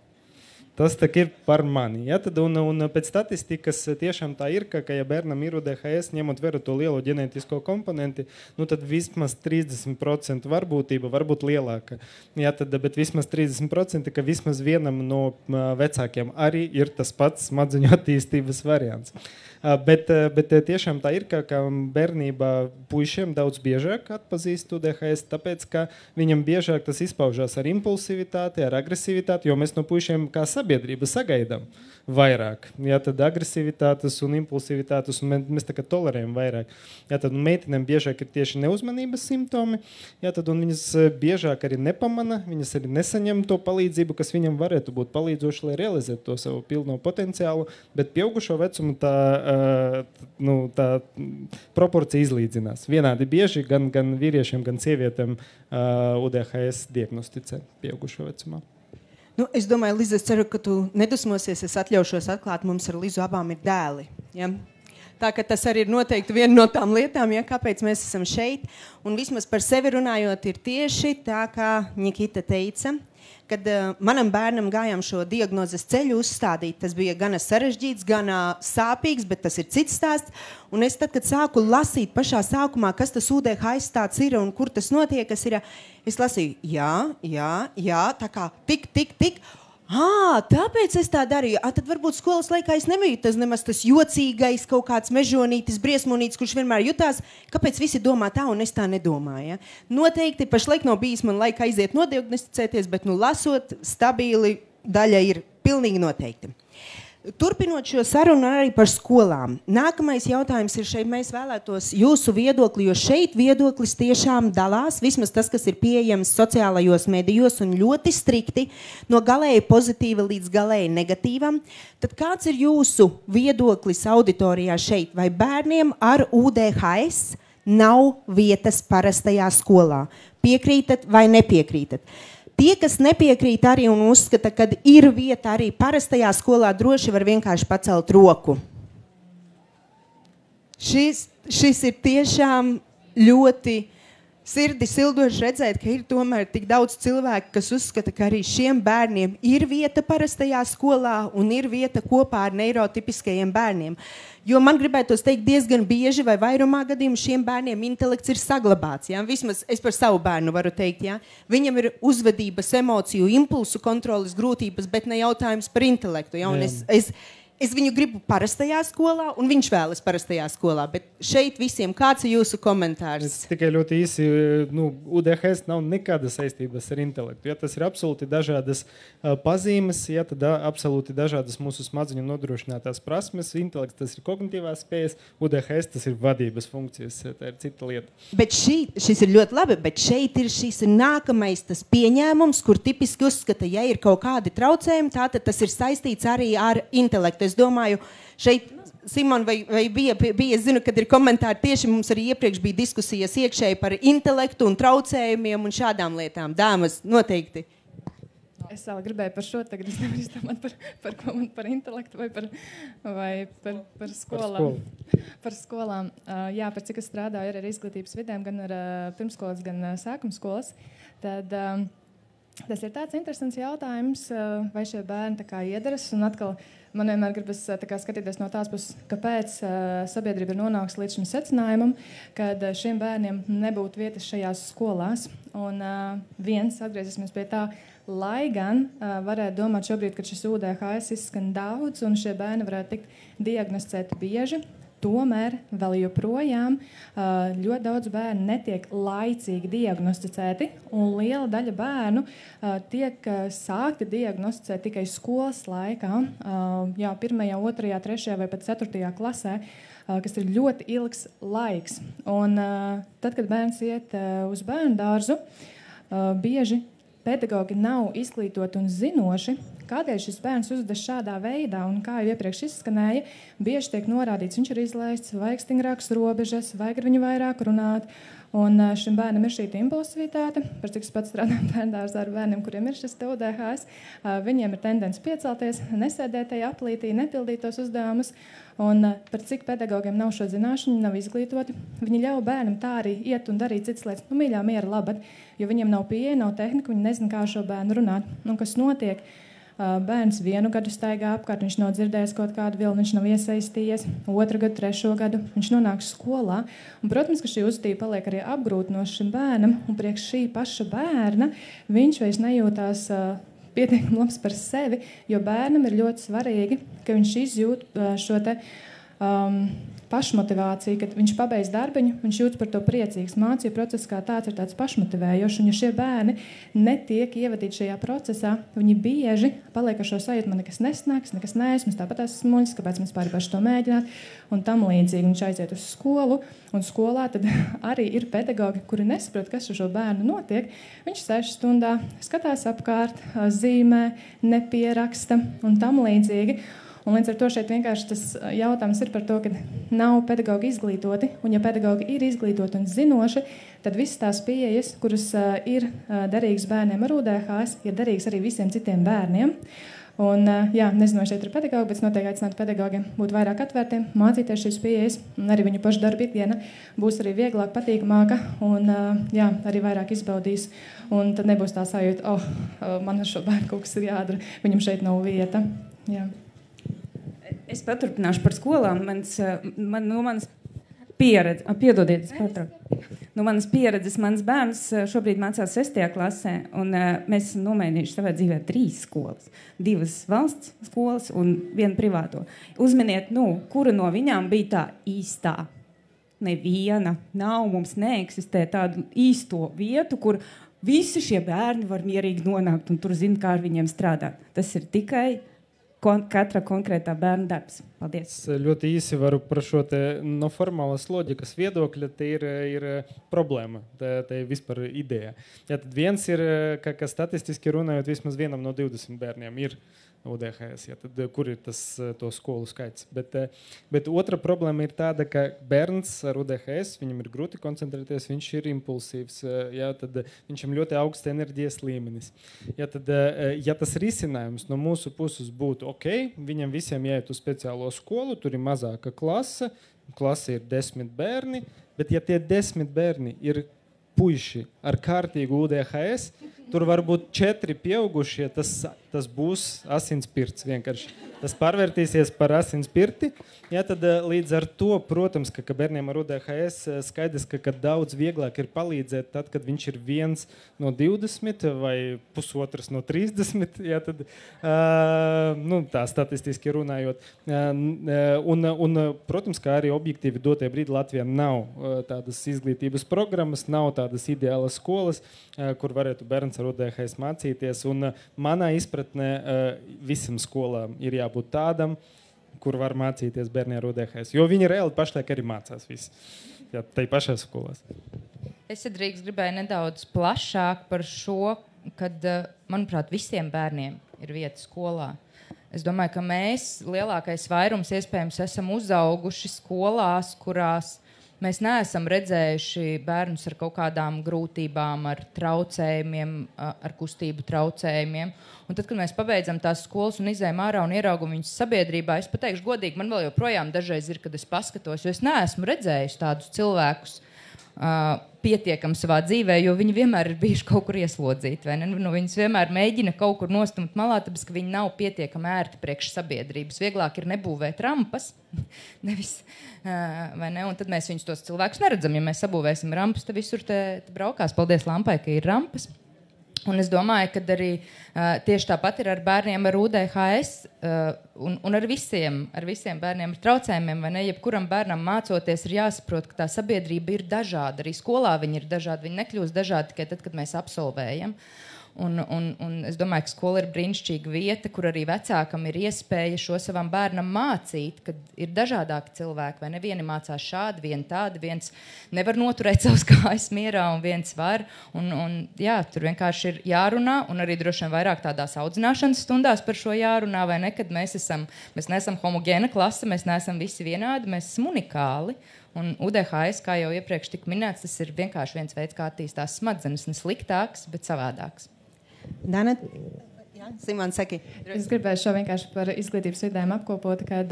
Tas tā ir par mani. Ja? Tad, un pēc statistikas tiešām tā ir, ka ja bērnam ir UDHS, ņemot vērā to lielo ģenētisko komponenti, tad vismaz 30% varbūtība var būt lielāka. Ja, bet vismaz 30%, ka vismaz vienam no vecākiem arī ir tas pats smadzeņu attīstības variants. Bet tiešām tā ir, ka bērnībā puišiem daudz biežāk atpazīst UDHS, tāpēc, ka viņam biežāk tas izpaužās ar impulsivitāti, ar agresivitāti, jo mēs no puišiem kā sabiedrība sagaidām vairāk. Ja, tad agresivitātes un impulsivitātes, un mēs tā kā tolerējam vairāk. Ja, tad meitenēm biežāk ir tieši neuzmanības simptomi, ja, tad viņas biežāk arī nepamana, viņas arī nesaņem to palīdzību, kas viņam varētu būt palīdzoši, lai realizētu to savu pilno potenciālu, bet pieaugušo vecumu tā proporcija izlīdzinās. Vienādi bieži gan vīriešiem, gan sievietēm UDHS diagnosticē pieaugušo vecumā. Es domāju, Liza, es ceru, ka tu nedusmosies, es atļaušos atklāt, mums ar Lizu abām ir dēli. Ja? Tā ka tas arī ir noteikti viena no tām lietām, ja, kāpēc mēs esam šeit. Un vismaz par sevi runājot ir tieši tā, kā Nikita teica, kad manam bērnam gājām šo diagnozes ceļu uzstādīt. Tas bija gana sarežģīts, gana sāpīgs, bet tas ir cits stāsts. Un es tad, kad sāku lasīt pašā sākumā, kas tas UDHS tāds ir un kur tas notiekas, es lasīju, jā, tā kā tik. Tāpēc es tā darīju. Tad varbūt skolas laikā es nebiju tas jocīgais, kaut kāds mežonītis, briesmonītis, kurš vienmēr jutās, kāpēc visi domā tā un es tā nedomāju. Ja? Noteikti pašlaik nav bijis man laika aiziet nodiagnosticēties, bet lasot stabili daļa ir pilnīgi noteikti. Turpinot šo sarunu arī par skolām. Nākamais jautājums ir šeit. Mēs vēlētos jūsu viedokli, jo šeit viedoklis tiešām dalās, vismaz tas, kas ir pieejams sociālajos medijos un ļoti strikti, no galēji pozitīva līdz galēji negatīvam. Tad kāds ir jūsu viedoklis auditorijā šeit? Vai bērniem ar UDHS nav vietas parastajā skolā? Piekrītat vai nepiekrītat? Tie, kas nepiekrīt arī un uzskata, ka ir vieta arī parastajā skolā, droši var vienkārši pacelt roku. Šis ir tiešām ļoti sirdi sildoši redzēt, ka ir tomēr tik daudz cilvēku, kas uzskata, ka arī šiem bērniem ir vieta parastajā skolā un ir vieta kopā ar neirotipiskajiem bērniem. Jo man gribētos teikt, diezgan bieži vai vairumā gadījumu šiem bērniem intelekts ir saglabāts. Ja? Vismaz es par savu bērnu varu teikt. Ja? Viņam ir uzvedības, emociju, impulsu kontroles grūtības, bet ne jautājums par intelektu. Ja? Un es viņu gribu parastajā skolā, un viņš vēlas parastajā skolā. Bet šeit visiem kāds ir jūsu komentārs? Es tikai ļoti īsi, UDHS nav nekāda saistības ar intelektu. Ja tas ir absolūti dažādas pazīmes, ja tad absolūti dažādas mūsu smadzeņu nodrošinātās prasmes. Intelekts tas ir kognitīvās spējas, UDHS tas ir vadības funkcijas, tā ir cita lieta. Bet šis ir ļoti labi, bet šeit ir šis nākamais tas pieņēmums, kur tipiski uzskata, ja ir kaut kādi traucējumi, tātad tas ir saistīts arī ar intelektu. Es domāju, šeit, Simon, vai bija, es zinu, kad ir komentāri, tieši mums arī iepriekš bija diskusijas iekšēji par intelektu un traucējumiem un šādām lietām. Dāmas, noteikti. Es vēl gribēju par šo, tagad es nevaru izdomāt par intelektu vai par skolām. Par skolām. Jā, par cik es strādāju ar izglītības vidēm, gan ar pirmskolas, gan sākumskolas. Tad Tas ir tāds interesants jautājums, vai šie bērni tā kā iedaras. Un atkal man vienmēr gribas tā kā skatīties no tās puses, kāpēc sabiedrība ir nonākusi līdz šim secinājumam, kad šiem bērniem nebūtu vietas šajās skolās. Un atgriezīsimies pie tā, lai gan varētu domāt šobrīd, ka šis UDHS izskan daudz un šie bērni varētu tikt diagnosticēti bieži. Tomēr vēl joprojām ļoti daudz bērnu netiek laicīgi diagnosticēti, un liela daļa bērnu tiek sākti diagnosticēt tikai skolas laikā, 1., 2., 3. vai pat 4. klasē, kas ir ļoti ilgs laiks. Un tad, kad bērns iet uz bērnu dārzu, bieži pedagogi nav izglītoti un zinoši, kādēļ šis bērns uzvedas šādā veidā, un kā jau iepriekš izskanēja, bieži tiek norādīts, viņš ir izlaists, vajag stingrākas robežas, vajag ar viņu vairāk runāt, un šim bērnam ir šī impulsivitāte, par cik es pats strādāju bērndārzā ar bērniem, kuriem ir šis UDHS, viņiem ir tendence piecelties, nesēdēt tajā aplītī, nepildīt tos uzdevumus, un par cik pedagogiem nav šo zināšanu, nav izglītoti, viņi ļauj bērnam tā arī iet un darīt citas lietas, mīļā miera labad, jo viņiem nav pieeja, nav tehnika, viņi nezina, kā šo bērnu runāt, un kas notiek. Bērns 1 gadu staigā apkārt, viņš nav dzirdējis kaut kādu vilni, viņš nav iesaistījies, 2 gadu, 3 gadu, viņš nonāk skolā. Un, protams, ka šī uzvedība paliek arī apgrūtinoša šim bērnam, un priekš šī paša bērna viņš vairs nejūtās pietiekami labs par sevi, jo bērnam ir ļoti svarīgi, ka viņš izjūt šo te pašmotivāciju, kad viņš pabeidz darbiņu, viņš jūtas par to priecīgs. Mācību process kā tāds ir tāds pašmotivējošs, un ja šie bērni netiek ievadīti šajā procesā, viņi bieži paliek ar šo sajūtu, man nekas nesnāks, nekas neesmu, tāpat esmu muļs, kāpēc mēs paši to mēģināt, un tam līdzīgi. Viņš aiziet uz skolu, un skolā tad arī ir pedagogi, kuri nesaprot, kas ar šo bērnu notiek. Viņš sēž stundā, skatās apkārt, zīmē, nepieraksta un tam līdzīgi. Un līdz ar to šeit vienkārši tas jautājums ir par to, ka nav pedagogi izglītoti, un ja pedagogi ir izglītoti un zinoši, tad visas tās pieejas, kuras ir derīgas bērniem ar UDHS, ir derīgas arī visiem citiem bērniem. Un, nezinu, vai šeit ir pedagogi, bet es noteikti aicinātu pedagogiem būt vairāk atvērtiem, mācīties šīs pieejas, un arī viņu pašu darba ikdiena būs arī vieglāk, patīkamāka, un arī vairāk izbaudīs. Un tad nebūs tā sajūta, man ar šo bērnu kaut kas ir jādara, viņam šeit nav vieta. Jā. Es paturpināšu par skolām. No manas pieredzes, piedodiet, no manas pieredzes, mans bērns šobrīd mācās 6. klasē, un mēs esam nomainījuši savā dzīvē 3 skolas. 2 valsts skolas un 1 privāto. Uzminiet, kura no viņām bija tā īstā? Neviena. Mums neeksistē tādu īsto vietu, kur visi šie bērni var mierīgi nonākt un tur zina, kā ar viņiem strādāt. Tas ir tikai katra konkrētā bērna darbs. Paldies. Es ļoti īsi varu par šo te no formālas loģikas viedokļa, te ir problēma, te ir vispār ideja. Ja tad viens ir, ka statistiski runājot, vismaz 1 no 20 bērniem ir UDHS, ja tad kur ir to skolu skaits. Bet otra problēma ir tāda, ka bērns ar UDHS, viņam ir grūti koncentrēties, viņš ir impulsīvs, ja tad viņam ļoti augsts enerģijas līmenis. Ja tas risinājums no mūsu puses būtu, viņam visiem jāiet uz speciālo skolu, tur ir mazāka klase ir 10 bērni, bet ja tie 10 bērni ir puiši ar kārtīgu UDHS, tur var būt 4 pieaugušie, tas būs asinspirts vienkārši. Tas pārvērtīsies par asinspirti. Ja, tad līdz ar to, protams, ka bērniem ar UDHS skaidrs, ka daudz vieglāk ir palīdzēt tad, kad viņš ir 1 no 20 vai 1,5 no 30. Ja, tad, tā statistiski runājot. Un, protams, kā arī objektīvi dotie brīdi Latvijā nav tādas izglītības programmas, nav tādas ideālas skolas, kur varētu bērns ar UDHS mācīties. Un manā izpratnē visam skolām ir jābūt tādam, kur var mācīties bērni ar UDHS. Jo viņi reāli pašlaik arī mācās visi. Jā, tai pašās skolās. Es gribēju nedaudz plašāk par šo, kad, manuprāt, visiem bērniem ir vieta skolā. Es domāju, ka mēs, lielākais vairums, iespējams, esam uzauguši skolās, kurās mēs neesam redzējuši bērnus ar kaut kādām grūtībām, ar traucējumiem, ar kustību traucējumiem. Un tad, kad mēs pabeidzam tās skolas un izējam ārā un ieraugam viņus sabiedrībā, es pateikšu godīgi, man vēl joprojām dažreiz ir, kad es paskatos, jo es neesmu redzējusi tādus cilvēkus pietiekami savā dzīvē, jo viņi vienmēr ir bijuši kaut kur ieslodzīti. Vai ne? Nu, viņus vienmēr mēģina kaut kur nostumt malā, tāpēc, ka viņi nav pietiekami ērti priekš sabiedrības. Vieglāk ir nebūvēt rampas, nevis, vai ne? Un tad mēs viņus tos cilvēkus neredzam. Ja mēs sabūvēsim rampas, tad visur te braukās. Paldies lampai, ka ir rampas. Un es domāju, ka arī tieši tāpat ir ar bērniem ar UDHS un ar visiem bērniem ar traucējumiem, vai ne? Jebkuram bērnam mācoties ir jāsaprot, ka tā sabiedrība ir dažāda. Arī skolā viņi ir dažādi. Viņi nekļūst dažādi tikai tad, kad mēs absolvējam. Un es domāju, ka skola ir brīnišķīga vieta, kur arī vecākam ir iespēja šo savam bērnam mācīt, kad ir dažādāki cilvēki, vai ne? Vieni mācās šādi, vieni tādi, viens nevar noturēt savus kājas mierā, un viens var. Un jā, tur vienkārši ir jārunā, un arī droši vien vairāk tādās audzināšanas stundās par šo jārunā, vai ne? Kad mēs neesam homogēna klase, mēs neesam visi vienādi, mēs esam unikāli. Un UDHS, kā jau iepriekš tika minēts, tas ir vienkārši viens veids, kā attīstās smadzenes, ne sliktāks, bet savādāks. Dana, jā, Simon, saki. Es gribēju šo vienkārši par izglītības vidēm apkopot, kad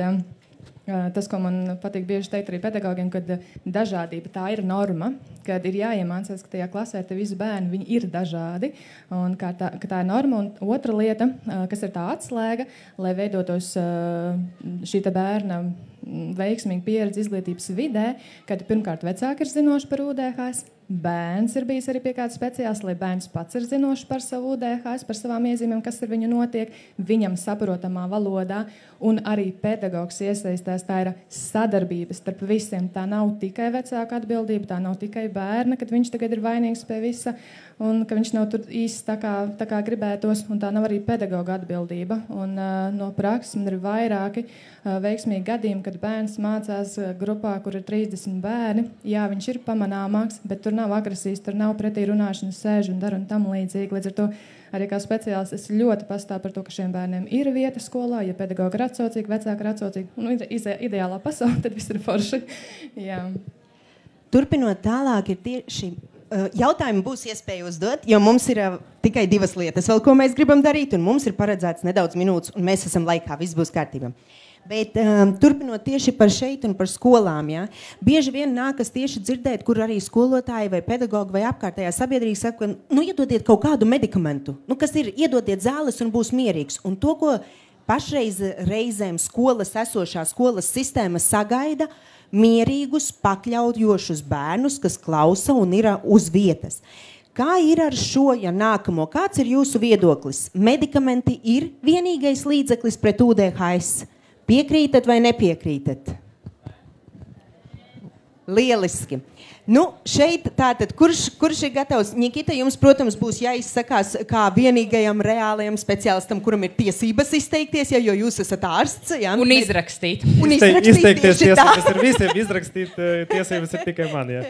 tas, ko man patīk bieži teikt arī pedagogiem, kad dažādība tā ir norma, kad ir jāiemācās, ka tajā klasē te visi bērni, viņi ir dažādi, un ka tā ir norma. Un otra lieta, kas ir tā atslēga, lai veidotos šī te bērna veiksmīga pieredze izglītības vidē, kad pirmkārt vecāki ir zinoši par UDHS, bērns ir bijis arī pie kāda speciālista, lai bērns pats ir zinoši par savu UDHS, par savām iezīmēm, kas ar viņu notiek, viņam saprotamā valodā, un arī pedagogs iesaistās. Tā ir sadarbība starp visiem. Tā nav tikai vecāka atbildība, tā nav tikai bērna, kad viņš tagad ir vainīgs pie visa, un ka viņš nav tur īsti tā kā gribētos, un tā nav arī pedagoga atbildība. Un no prakses man ir vairāki veiksmīgi gadījumi, kad bērns mācās grupā, kur ir 30 bērni. Jā, viņš ir pamanāmāks, bet tur nav agresijas, tur nav pretī runāšanas, sēž un dara un tam līdzīgi. Līdz ar to arī kā speciālists es ļoti pastāvu par to, ka šiem bērniem ir vieta skolā, ja pedagogi ir atsaucīgi, vecāki ir atsaucīgi. Nu, ideālā pasaule, tad viss ir forši. Jā. Turpinot tālāk, ir tieši jautājumi būs iespēja uzdot, jo mums ir tikai 2 lietas vēl, ko mēs gribam darīt, un mums ir paredzēts nedaudz minūtes, un mēs esam laikā, viss būs kārtībā. Bet turpinot tieši par šeit un par skolām, ja, bieži vien nākas tieši dzirdēt, kur arī skolotāji vai pedagogi vai apkārtējā sabiedrība saka, nu, iedodiet kaut kādu medikamentu, nu, kas ir, iedodiet zāles un būs mierīgs. Un to, ko pašreiz reizēm esošā skolas sistēma sagaida, mierīgus, pakļaujošus bērnus, kas klausa un ir uz vietas. Kā ir ar šo, ja nākamo? Kāds ir jūsu viedoklis? Medikamenti ir vienīgais līdzeklis pret UDHS? Piekrītat vai nepiekrītat? Lieliski. Nu, šeit tātad, kurš ir gatavs? Nikita, jums, protams, būs jāizsakās kā vienīgajam reālajam speciālistam, kuram ir tiesības izteikties, ja, jo jūs esat ārsts. Ja? Un izrakstīt. Izteikties tiesības ir visiem, izrakstīt tiesības ir tikai man, ja.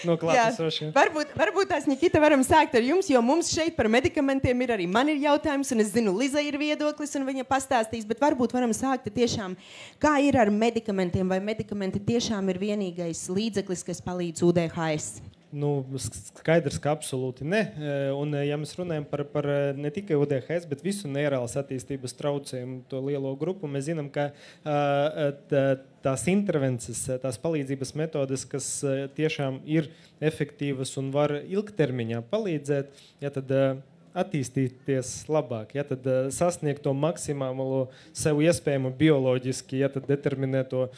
No klātesošiem. Varbūt tās, Nikita, varam sākt ar jums, jo mums šeit par medikamentiem ir arī man ir jautājums, un es zinu, Liza ir viedoklis, un viņa pastāstīs, bet varbūt varam sākt tiešām, kā ir ar medikamentiem, vai medikamenti tiešām ir vienīgais līdzeklis, kas palīdz UDHS? Nu, skaidrs, ka absolūti ne. Un, ja mēs runājam par ne tikai UDHS, bet visu neirālas attīstības traucējumu, to lielo grupu, mēs zinām, ka tās intervences, tās palīdzības metodes, kas tiešām ir efektīvas un var ilgtermiņā palīdzēt, ja tad attīstīties labāk, ja tad sasniegt to maksimālo sev iespējamo bioloģiski, ja tad determinēto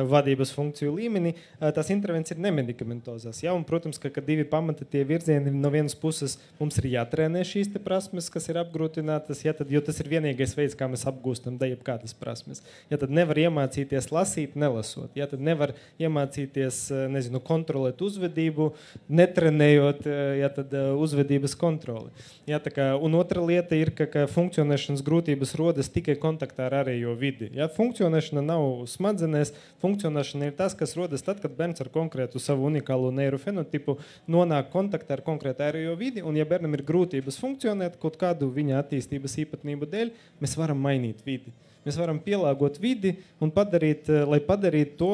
vadības funkciju līmeni, tās intervences ir nemedikamentozās. Ja? Un, protams, ka 2 pamata tie virzieni no vienas puses mums ir jātrenē šīs te prasmes, kas ir apgrūtinātas, ja tad, jo tas ir vienīgais veids, kā mēs apgūstam jebkādas prasmes. Ja tad nevar iemācīties lasīt, nelasot. Ja tad nevar iemācīties, kontrolēt uzvedību, netrenējot, ja tad uzvedības kontroli. Ja, un otra lieta ir, ka funkcionēšanas grūtības rodas tikai kontaktā ar ārējo vidi. Ja? Funkcionēšana nav smadzenēs, funkcionēšana ir tas, kas rodas tad, kad bērns ar konkrētu savu unikālo neirofenotipu nonāk kontaktā ar konkrētu ārējo vidi, un ja bērnam ir grūtības funkcionēt kaut kādu viņa attīstības īpatnību dēļ, mēs varam mainīt vidi. Mēs varam pielāgot vidi un padarīt to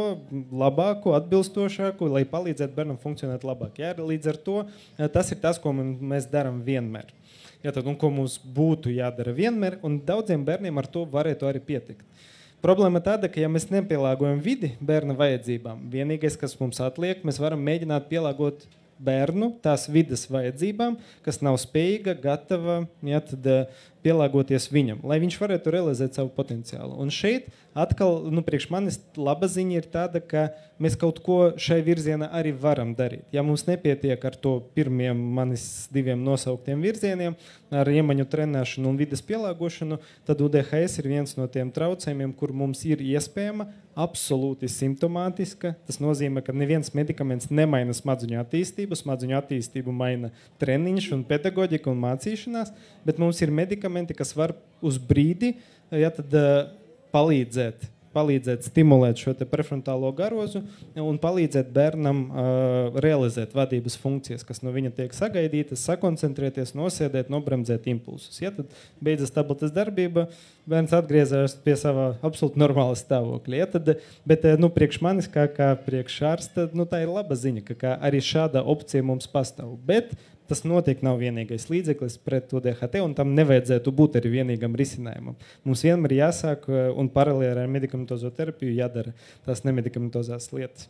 labāku, atbilstošāku, lai palīdzētu bērnam funkcionēt labāk. Ja? Līdz ar to tas ir tas, ko mēs darām vienmēr. Ja, tad, un ko mums būtu jādara vienmēr, un daudziem bērniem ar to varētu arī pietikt. Problēma tāda, ka ja mēs nepielāgojam vidi bērna vajadzībām, vienīgais, kas mums atliek, mēs varam mēģināt pielāgot bērnu tās vides vajadzībām, kas nav spējīga, gatava, ja, tad pielāgoties viņam, lai viņš varētu realizēt savu potenciālu. Un šeit atkal, priekš manis laba ziņa ir tāda, ka mēs kaut ko šai virzienā arī varam darīt. Ja mums nepietiek ar to pirmiem manis 2 nosauktiem virzieniem, ar iemaņu trenēšanu un vides pielāgošanu, tad UDHS ir viens no tiem traucējumiem, kur mums ir iespējama absolūti simptomātiska. Tas nozīmē, ka neviens medikaments nemaina smadzeņu attīstību maina treniņš un pedagoģika un mācīšanās, bet mums ir medikamenti, kas var uz brīdi palīdzēt stimulēt šo te prefrontālo garozu un palīdzēt bērnam realizēt vadības funkcijas, kas no viņa tiek sagaidītas, sakoncentrēties, nosēdēt, nobremzēt impulsus. Ja tad beidzas tabletes darbība, bērns atgriezās pie savā absolūti normāla stāvokļa. Ja bet priekš manis, kā priekš ārsta, tā ir laba ziņa, ka arī šāda opcija mums pastāv. Bet tas noteikti nav vienīgais līdzeklis pret UDHT, un tam nevajadzētu būt arī vienīgam risinājumam. Mums vienmēr jāsāk un paralēli ar medikamentozo terapiju jādara tās nemedikamentozās lietas.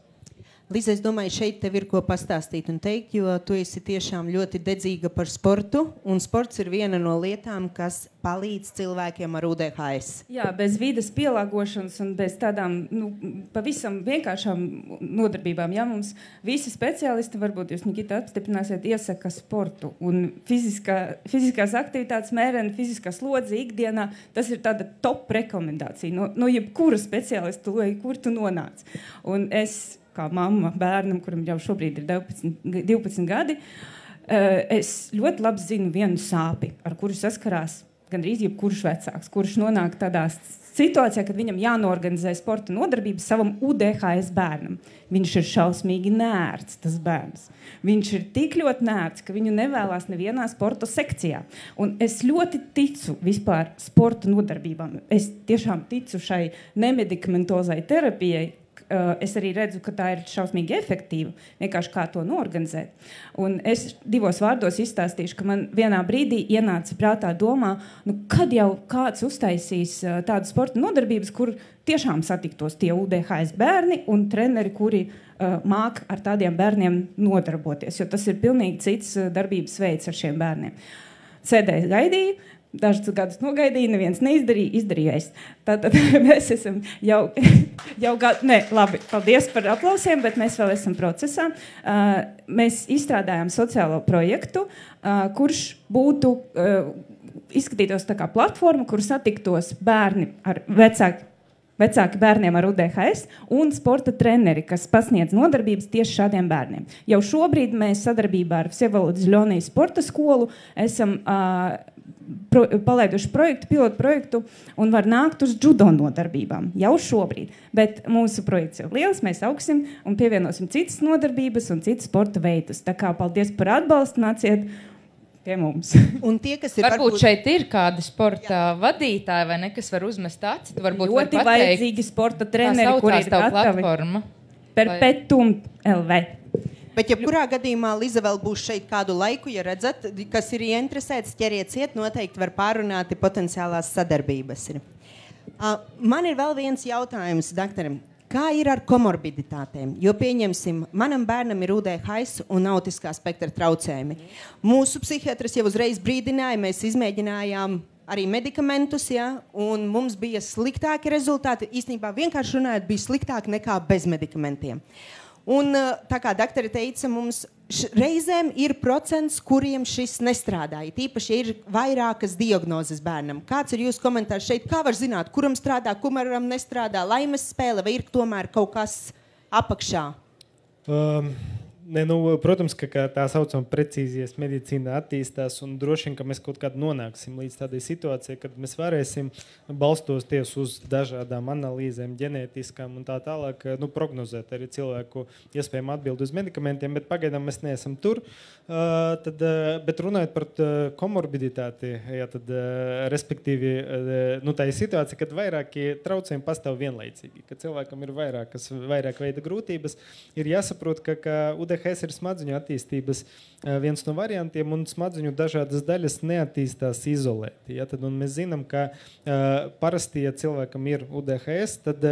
Liza, es domāju, šeit tev ir ko pastāstīt un teikt, jo tu esi tiešām ļoti dedzīga par sportu, un sports ir viena no lietām, kas palīdz cilvēkiem ar UDHS. Jā, bez vides pielāgošanas un bez tādām pavisam vienkāršām nodarbībām. Jā, mums visi speciālisti, varbūt jūs, Nikita, apstiprināsiet, iesaka sportu. Un fiziskās aktivitātes mērena, fiziskā slodze ikdienā, tas ir tāda top rekomendācija. No jebkura speciālista, kur tu nonāc. Un es kā mamma bērnam, kuram jau šobrīd ir 12 gadi, es ļoti labi zinu vienu sāpi, ar kuru saskarās gandrīz jebkurš vecāks, kurš nonāk tādā situācijā, kad viņam jānorganizē sporta nodarbības savam UDHS bērnam. Viņš ir šausmīgi nērts, tas bērns. Viņš ir tik ļoti nērts, ka viņu nevēlās nevienā sporta sekcijā. Un es ļoti ticu vispār sporta nodarbībām. Es tiešām ticu šai nemedikamentozai terapijai. Es arī redzu, ka tā ir šausmīgi efektīva, vienkārši kā to norganizēt. Un es 2 vārdos izstāstīšu, ka man vienā brīdī ienāca prātā domā, kad jau kāds uztaisīs tādu sporta nodarbības, kur tiešām satiktos tie UDHS bērni un treneri, kuri māk ar tādiem bērniem nodarboties, jo tas ir pilnīgi cits darbības veids ar šiem bērniem. Sēdēju, gaidīju. Dažus gadus nogaidīju, neviens neizdarīja, izdarīju es. Tātad mēs esam labi, paldies par aplausiem, bet mēs vēl esam procesā. Mēs izstrādājām sociālo projektu, kurš būtu izskatītos tā kā platforma, kur satiktos bērni ar vecāki bērniem ar UDHS un sporta treneri, kas pasniedz nodarbības tieši šādiem bērniem. Jau šobrīd mēs sadarbībā ar Vsevoloda Ziļonijas sporta skolu esam palaiduši pilotu projektu un var nākt uz judo nodarbībām jau šobrīd. Bet mūsu projekts ir liels, mēs augsim un pievienosim citas nodarbības un citas sporta veidus. Tā kā paldies par atbalstu, nāciet pie mums. Un tie, kas ir varbūt šeit ir kādi sporta vadītāji vai ne, kas var uzmest aci, tu varbūt var pateikt. Ļoti vajadzīgi sporta treneri, kuri ir gatavi. Platforma. Perpetuum LV. Bet, jebkurā gadījumā Liza vēl būs šeit kādu laiku, ja redzat, kas ir ieinteresēts, ķeriet ciet, noteikti var pārunāt potenciālās sadarbības. Man ir vēl viens jautājums, doktoram. Kā ir ar komorbiditātēm? Jo, pieņemsim, manam bērnam ir UDHS un autiskā spektra traucējumi. Mūsu psihiatrs jau uzreiz brīdināja, mēs izmēģinājām arī medikamentus, ja, un mums bija sliktāki rezultāti. Īstenībā vienkārši runājot, bija sliktāki nekā bez medikamentiem. Un tā kā doktori teica, mums reizēm ir procents, kuriem šis nestrādāja. Tīpaši ir vairākas diagnozes bērnam. Kāds ir jūsu komentārs šeit? Kā var zināt, kuram strādā, kuram nestrādā? Laimes spēle vai ir tomēr kaut kas apakšā? Protams, ka tā saucamā precīzijas medicīna attīstās un droši vien, ka mēs kaut kādā nonāksim līdz tādai situācijai, kad mēs varēsim balstoties uz dažādām analīzēm, ģenētiskām un tā tālāk, prognozēt arī cilvēku iespējami atbildi uz medikamentiem, bet pagaidām mēs neesam tur. Bet runājot par komorbiditāti, tad respektīvi, tā ir situācija, kad vairāki traucējumi pastāv vienlaicīgi, kad cilvēkam ir vairāk veida grūtības, ir jāsaprot, ka UDHS UDHS ir smadzeņu attīstības viens no variantiem, un smadzeņu dažādas daļas neattīstās izolēti. Ja? Tad, un mēs zinām, ka parasti, ja cilvēkam ir UDHS, tad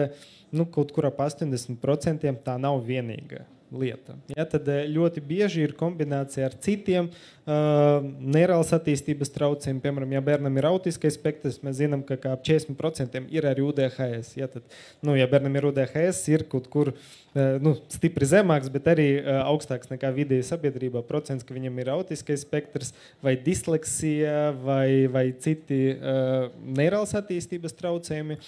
kaut kur ap 80% tā nav vienīga lieta. Ja, tad ļoti bieži ir kombinācija ar citiem neirālas attīstības traucējumiem. Piemēram, ja bērnam ir autiskais spektrs, mēs zinām, ka ap 40% ir arī UDHS. Ja, tad, ja bērnam ir UDHS, ir kaut kur stipri zemāks, bet arī augstāks nekā vidēji sabiedrībā procents, ka viņam ir autiskais spektrs vai disleksija vai citi neirālas attīstības traucējumi.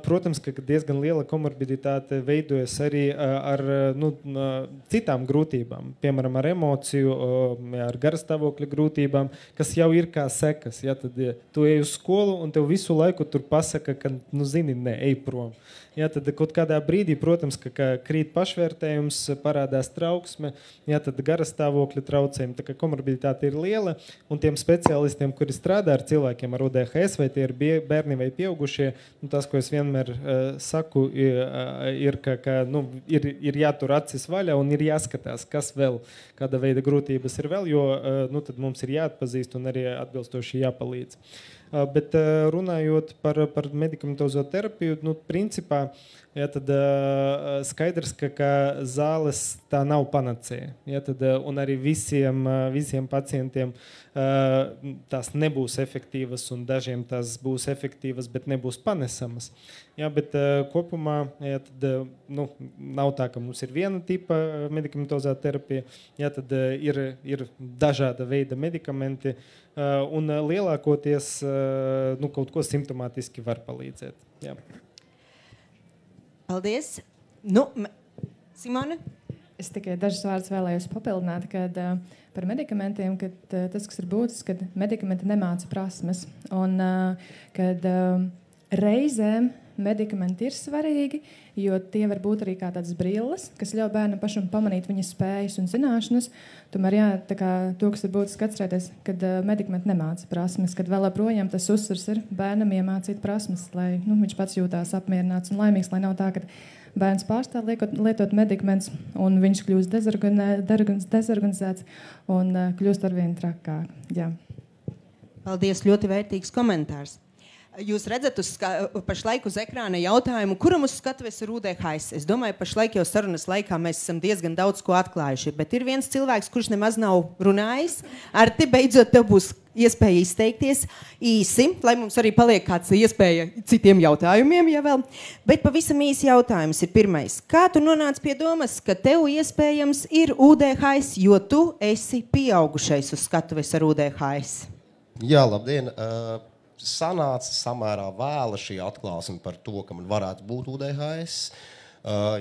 Protams, ka diezgan liela komorbiditāte veidojas arī ar citām grūtībām, piemēram, ar emociju, ar garastāvokļa grūtībām, kas jau ir kā sekas. Ja, tad tu ej uz skolu un tev visu laiku tur pasaka, ka, ej prom. Ja, tad kaut kādā brīdī, protams, ka krīt pašvērtējums, parādās trauksme, ja, tad garastāvokļa traucējumi, tā kā komorbiditāte ir liela, un tiem speciālistiem, kuri strādā ar cilvēkiem ar UDHS, vai tie ir bērni vai pieaugušie, tas, ko es vienmēr saku, ir, ka ir jātur acis vaļā un ir jāskatās, kas vēl, kāda veida grūtības ir vēl, jo tad mums ir jāatpazīst un arī atbilstoši jāpalīdz. Bet runājot par medikamentozo terapiju, principā, ja, tad skaidrs, ka zāles tā nav panacēja. Ja, tad, un arī visiem pacientiem tās nebūs efektīvas, un dažiem tās būs efektīvas, bet nebūs panesamas. Ja, bet kopumā ja, tad, nav tā, ka mums ir viena tipa medikamentozā terapija, ja, tad ir dažāda veida medikamenti, un lielākoties kaut ko simptomātiski var palīdzēt. Jā. Paldies. Simone? Es tikai dažus vārdus vēlējos papildināt, kad par medikamentiem, kad tas, kas ir būtisks, kad medikamenti nemāca prasmes. Un kad reizēm medikamenti ir svarīgi, jo tie var būt arī kā tādas brilles, kas ļauj bērnam pašam pamanīt viņa spējas un zināšanas. Tomēr to, kas ir būtiski atcerēties, kad medikamenti nemāca prasmes, kad vēl joprojām tas uzsvars ir bērnam iemācīt prasmes, lai viņš pats jūtās apmierināts un laimīgs, lai nav tā, ka bērns pārstāv lietot medikamentus un viņš kļūst dezorganizēts un kļūst arvien trakāk. Jā. Paldies, ļoti vērtīgs komentārs. Jūs redzat pašlaik uz ekrāna jautājumu, kuram uz skatuves ir UDHS. Es domāju, pašlaik jau sarunas laikā mēs esam diezgan daudz ko atklājuši, bet ir viens cilvēks, kurš nemaz nav runājis. Arti, beidzot, tev būs iespēja izteikties īsi, lai mums arī paliek kāds iespēja citiem jautājumiem, ja vēl. Bet pavisam īsi jautājums ir pirmais. Kā tu nonāc pie domas, ka tev iespējams ir UDHS, jo tu esi pieaugušais uz skatuves ar UDHS? Jā, labdien! Sanāca samērā vēla šī atklāsme par to, ka man varētu būt UDHS,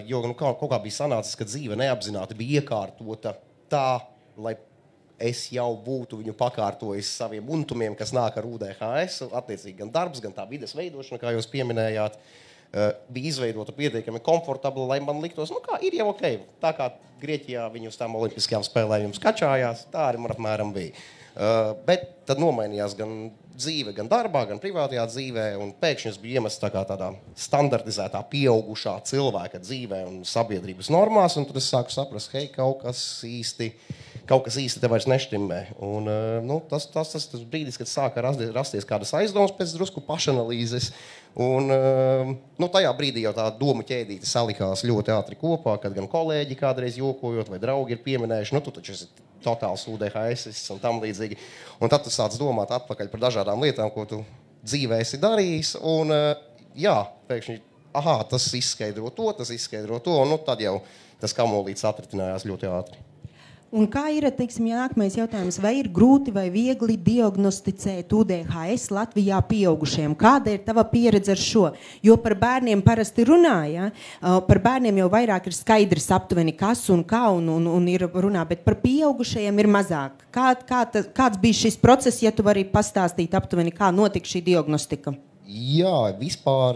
jo kaut kā bija sanācis, ka dzīve neapzināti bija iekārtota tā, lai es jau būtu viņu pakārtojis saviem untumiem, kas nāk ar UDHS, attiecīgi gan darbs, gan tā vides veidošana, kā jūs pieminējāt, bija izveidota pietiekami komfortabla, lai man liktos, ir jau ok, tā kā Grieķijā viņi uz tām olimpiskajām spēlēm skačājās, tā arī man apmēram bija. Bet tad nomainījās gan dzīve, gan darbā, gan privātajā dzīvē, un pēkšņi es biju iemests tādā standartizētā pieaugušā cilvēka dzīvē un sabiedrības normās, un tad es sāku saprast, hei, kaut kas īsti te vairs neštimē. Un, tas brīdis, kad sāka rasties kādas aizdomas pēc drusku pašanalīzes, un tajā brīdī jau tā domu ķēdīte salikās ļoti ātri kopā, kad gan kolēģi kādreiz jokojot vai draugi ir pieminējuši, tu taču esi totāls UDHS un tam līdzīgi. Un tad tu sāc domāt atpakaļ par dažādām lietām, ko tu dzīvē esi darījis, un pēkšņi, tas izskaidro to, un tad jau tas kamolīts atritinājās ļoti ātri. Un kā ir, nākamais jautājums, vai ir grūti vai viegli diagnosticēt UDHS Latvijā pieaugušiem? Kāda ir tava pieredze ar šo? Jo par bērniem parasti runāja, par bērniem jau vairāk ir skaidrs aptuveni kas un kā un ir runā, bet par pieaugušajiem ir mazāk. Kāds bija šis process, ja tu vari pastāstīt aptuveni, kā notika šī diagnostika? Jā, vispār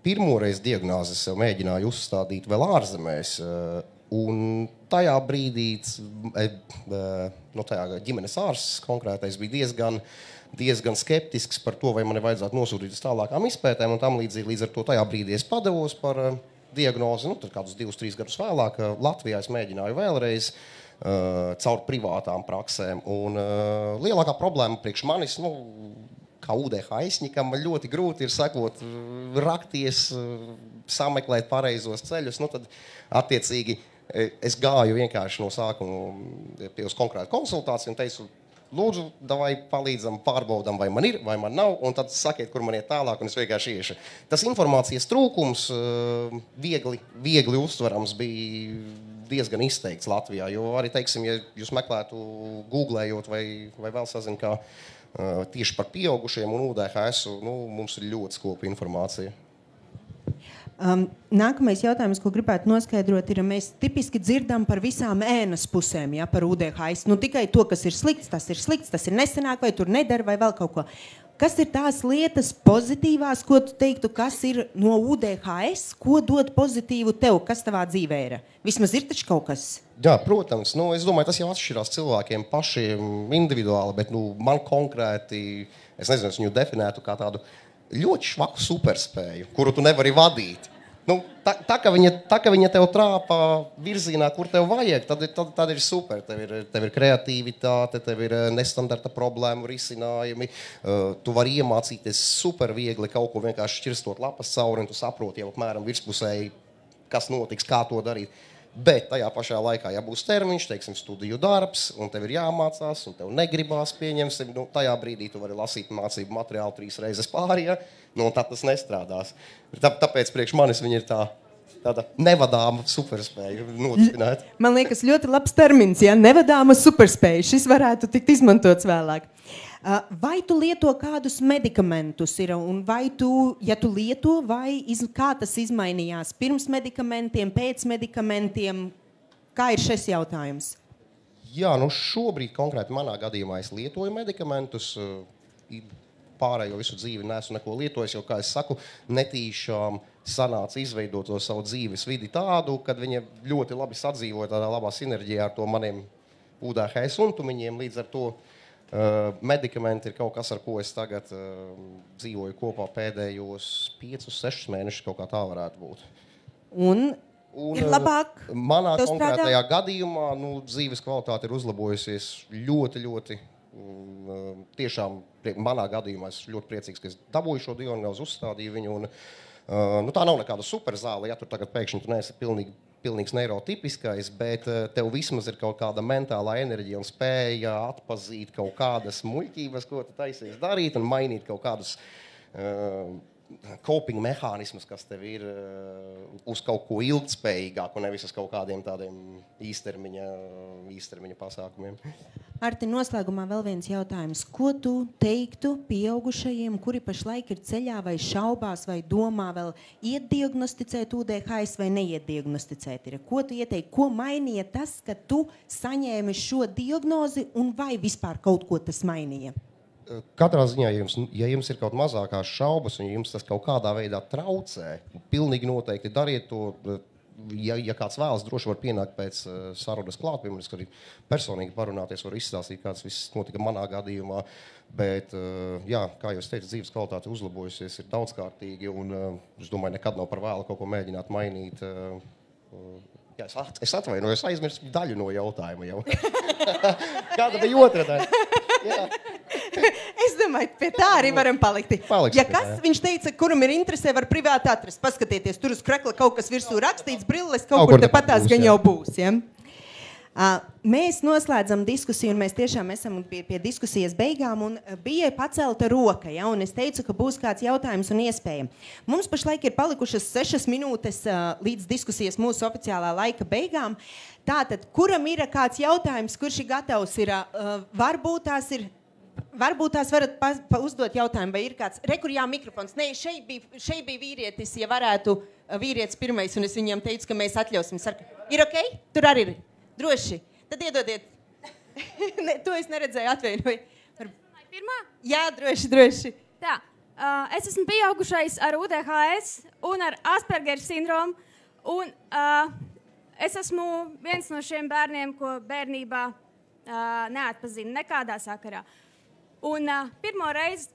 pirmoreiz diagnozes sev mēģināju uzstādīt vēl ārzemēs. Un tajā brīdī tajā ģimenes ārsts konkrētais bija diezgan skeptisks par to, vai mani vajadzētu nosūtīt uz tālākām izpētēm un tam līdzīgi. Līdz ar to tajā brīdī es padevos par diagnozi, tad kādus 2-3 gadus vēlāk Latvijā es mēģināju vēlreiz caur privātām praksēm. Un lielākā problēma priekš manis, kā UDHSņikam, man ļoti grūti ir sekot, rakties, sameklēt pareizos ceļus, tad attiecīgi es gāju vienkārši no sākuma pie uz konkrētu konsultāciju un teicu, lūdzu, davai palīdzam, pārbaudam, vai man ir, vai man nav, un tad sakiet, kur man iet tālāk, un es vienkārši iešu. Tas informācijas trūkums viegli uztverams bija diezgan izteikts Latvijā, jo arī, teiksim, ja jūs meklētu googlējot vai vēl sazin, kā tieši par pieaugušiem un UDHS, mums ir ļoti skopa informācija. Nākamais jautājums, ko gribētu noskaidrot, ir, mēs tipiski dzirdam par visām ēnas pusēm, par UDHS. Tikai to, kas ir slikts, tas ir nesenāk, vai tur nedara, vai vēl kaut ko. Kas ir tās lietas pozitīvās, ko tu teiktu, kas ir no UDHS, ko dod pozitīvu tev, kas tavā dzīvē ir? Vismaz ir taču kaut kas? Jā, protams. Es domāju, tas jau atšķirās cilvēkiem pašiem individuāli, bet man konkrēti, es nezinu, es viņu definētu kā tādu ļoti švaku superspēju, kuru tu nevari vadīt. Tā ka viņa tev trāpā virzienā, kur tev vajag, tad ir super. Tev ir kreativitāte, tev ir nestandarta problēmu risinājumi. Tu vari iemācīties super viegli kaut ko vienkārši šķirstot lapas cauri, un tu saproti jau apmēram virspusēji, kas notiks, kā to darīt. Bet tajā pašā laikā, ja būs termiņš, teiksim, studiju darbs, un tev ir jāmācās, un tev negribās, pieņemsim, tajā brīdī tu vari lasīt mācību materiālu 3 reizes pāri, un tad tas nestrādās. Tāpēc priekš manis viņa ir tāda nevadāma superspēja nodibināt. Man liekas, ļoti labs termins, nevadāma superspēja. Šis varētu tikt izmantots vēlāk. Vai tu lieto kādus medikamentus, un vai tu, ja tu lieto, kā tas izmainījās pirms medikamentiem, pēc medikamentiem? Kā ir šis jautājums? Jā, šobrīd konkrēti manā gadījumā es lietoju medikamentus. Pārējo visu dzīvi neesmu neko lietojis, jo, kā es saku, netīšām sanāca izveidot to savu dzīves vidi tādu, kad viņa ļoti labi sadzīvoja tādā labā sinerģijā ar to maniem UDHS untumiņiem, līdz ar to medikamenti ir kaut kas, ar ko es tagad dzīvoju kopā pēdējos 5-6 mēnešus, kaut kā tā varētu būt. Un ir labāk? Manā konkrētajā gadījumā dzīves kvalitāte ir uzlabojusies ļoti, ļoti. Tiešām manā gadījumā es ļoti priecīgs, ka es dabūju šo diagnozi, uzstādīju viņu. Tā nav nekāda superzāle, ja tur tagad pēkšņi tu neesi pilnīgs neirotipiskais, bet tev vismaz ir kaut kāda mentālā enerģija un spēja atpazīt kaut kādas muļķības, ko tu taisies darīt, un mainīt kaut kādus coping mehānismus, kas tev ir uz kaut ko ilgtspējīgāku, nevis uz kaut kādiem tādiem īstermiņa pasākumiem. Arti, noslēgumā vēl viens jautājums. Ko tu teiktu pieaugušajiem, kuri pašlaik ir ceļā vai šaubās vai domā vēl iet diagnosticēt UDHS vai neiet diagnosticēt? Ko tu ieteikti? Ko mainīja tas, ka tu saņēmi šo diagnozi un vai vispār kaut ko tas mainīja? Katrā ziņā, ja jums ir kaut mazākās šaubas un jums tas kaut kādā veidā traucē, pilnīgi noteikti dariet to. Ja kāds vēlas, droši var pienākt pēc sarunas klāt, piemēram, es arī personīgi parunāties, var izstāstīt, kāds viss notika manā gadījumā, bet, kā jūs teicat, dzīves kvalitāte uzlabojusies ir daudzkārtīgi, un es domāju, nekad nav par vēlu kaut ko mēģināt mainīt. Jā, es atvainojos, aizmirsu daļu no jautājuma jau. Kāda bija otra daļa? Jā. Es domāju, pie tā arī varam palikt. Ja kas, viņš teica, kuram ir interesē, var privāti atrast. Paskatieties, tur uz krekla kaut kas virsū rakstīts, brilles kaut kur tepatās gan jau būs. Ja? Mēs noslēdzam diskusiju, un mēs tiešām esam pie diskusijas beigām, un bija pacelta roka, ja? Un es teicu, ka būs kāds jautājums un iespēja. Mums pašlaik ir palikušas 6 minūtes līdz diskusijas mūsu oficiālā laika beigām. Tātad, kuram ir kāds jautājums, kurš ir gatavs, varbūt tās varat uzdot jautājumu, vai ir kāds, kur jā, mikrofons. Nē, šeit bija vīrietis, ja varētu vīrietis pirmais, un es viņam teicu, ka mēs atļausim sarkanu. Ir ok? Tur arī ir. Droši. Tad iedodiet. Ne, to es neredzēju, atvainoju. Pirmā? Jā, droši. Tā, es esmu pieaugušais ar UDHS un ar Asperger sindromu, un es esmu viens no šiem bērniem, ko bērnībā neatpazina nekādā sakarā. Un pirmo reizi,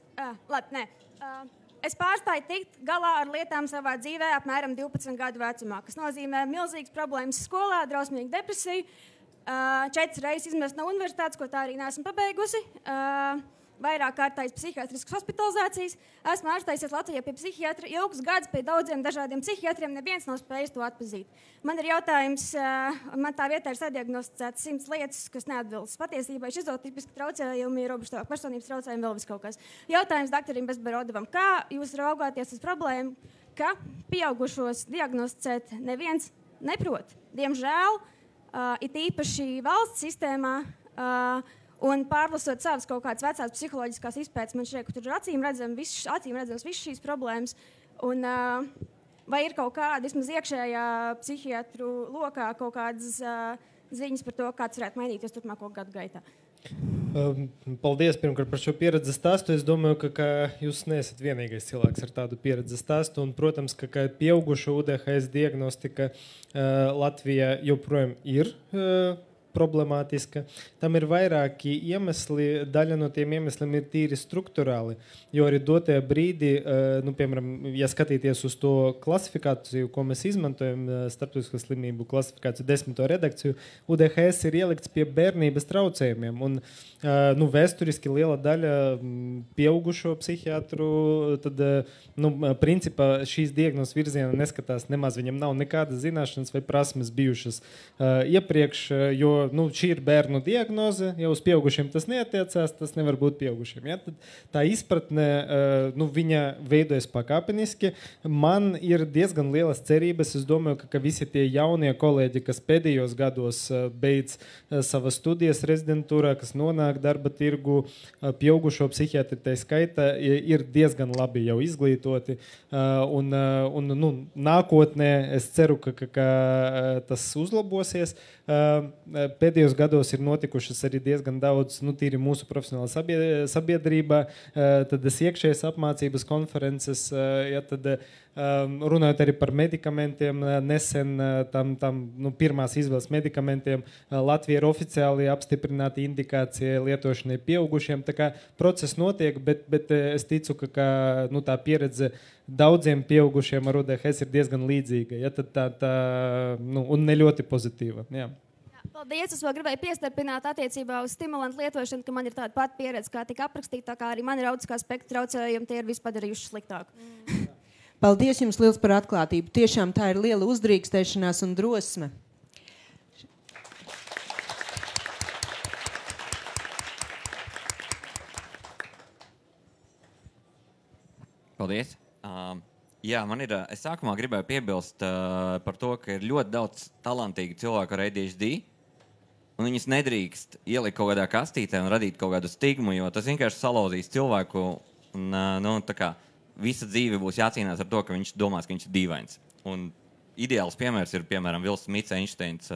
es pārspēju tikt galā ar lietām savā dzīvē apmēram 12 gadu vecumā, kas nozīmē milzīgas problēmas skolā, drausmīgu depresiju, 4 reizes izmest no universitātes, ko tā arī neesmu pabeigusi, vairāk kārtējas psihiatriskas hospitalizācijas. Esmu ārstējusies Latvijā pie psihiatra ilgus gadus, pie daudziem dažādiem psihiatriem, neviens nav spējis to atpazīt. Man ir jautājums, man tā vietā ir sadiagnosticētas 100 lietas, kas neatbilst patiesībai, šizotipiski traucējumi, robežstāvokļa personības traucējumi, vēl viskaut kas. Jautājums doktorim Bezborodovam, kā jūs raugāties uz problēmu, ka pieaugušos diagnosticēt neviens neprot? Diemžēl, it īpaši valsts sistēmā, un pārlasot savas kaut kādas vecās psiholoģiskās izpētes, man šķiet, ka tur ir acīm redzams visas šīs problēmas. Un, vai ir kaut kāda, vismaz iekšējā psihiatru lokā, kaut kādas ziņas par to, kāds varētu mainīties turpmāko gadu gaitā? Paldies pirmkārt par šo pieredzes stāstu. Es domāju, ka jūs neesat vienīgais cilvēks ar tādu pieredzes stāstu. Un, protams, ka pieaugušo UDHS diagnostika Latvijā joprojām ir problemātiska. Tam ir vairāki iemesli. Daļa no tiem iemesliem ir tīri strukturāli, jo arī dotajā brīdī, piemēram, ja skatīties uz to klasifikāciju, ko mēs izmantojam, starptautisko slimību klasifikāciju 10. redakciju, UDHS ir ielikts pie bērnības traucējumiem. Un, vēsturiski liela daļa pieaugušo psihiatru, tad, principā šīs diagnozes virziena neskatās nemaz. Viņam nav nekādas zināšanas vai prasmes bijušas iepriekš, jo šī ir bērnu diagnoze, ja uz pieaugušiem tas neatiecās, tas nevar būt pieaugušiem. Ja? Tad tā izpratne, viņa veidojas pakāpeniski. Man ir diezgan lielas cerības. Es domāju, ka visi tie jaunie kolēģi, kas pēdējos gados beidz savas studijas rezidentūrā, kas nonāk darba tirgu, pieaugušo psihiatri tā skaita, ir diezgan labi jau izglītoti. Nākotnē es ceru, ka tas uzlabosies. Pēdējos gados ir notikušas arī diezgan daudz, tīri mūsu profesionāla sabiedrībā, tad iekšējas apmācības konferences, tad runājot arī par medikamentiem, nesen pirmās izvēles medikamentiem Latvija ir oficiāli apstiprināta indikācija lietošanai pieaugušiem. Tā kā process notiek, bet es ticu, ka tā pieredze daudziem pieaugušiem ar UDHS ir diezgan līdzīga, un ne ļoti pozitīva. Jā. Paldies, es vēl gribēju piestarpināt attiecībā uz stimulantu lietošanu, ka man ir tāda pati pieredze, kā tika aprakstīta, kā arī mani autiskā spektra traucējumi, tie ir visu padarījuši sliktāku. Paldies jums liels par atklātību. Tiešām tā ir liela uzdrīkstēšanās un drosme. Paldies. Jā, es sākumā gribēju piebilst par to, ka ir ļoti daudz talantīgu cilvēku ar ADHD, un viņus nedrīkst ielikt kaut kādā kastītē un radīt kaut kādu stigmu, jo tas vienkārši salauzīs cilvēku, un visa dzīve būs jācīnās ar to, ka viņš domās, ka viņš ir dīvains. Un ideāls piemērs ir, piemēram, Vils Smits, Einsteins,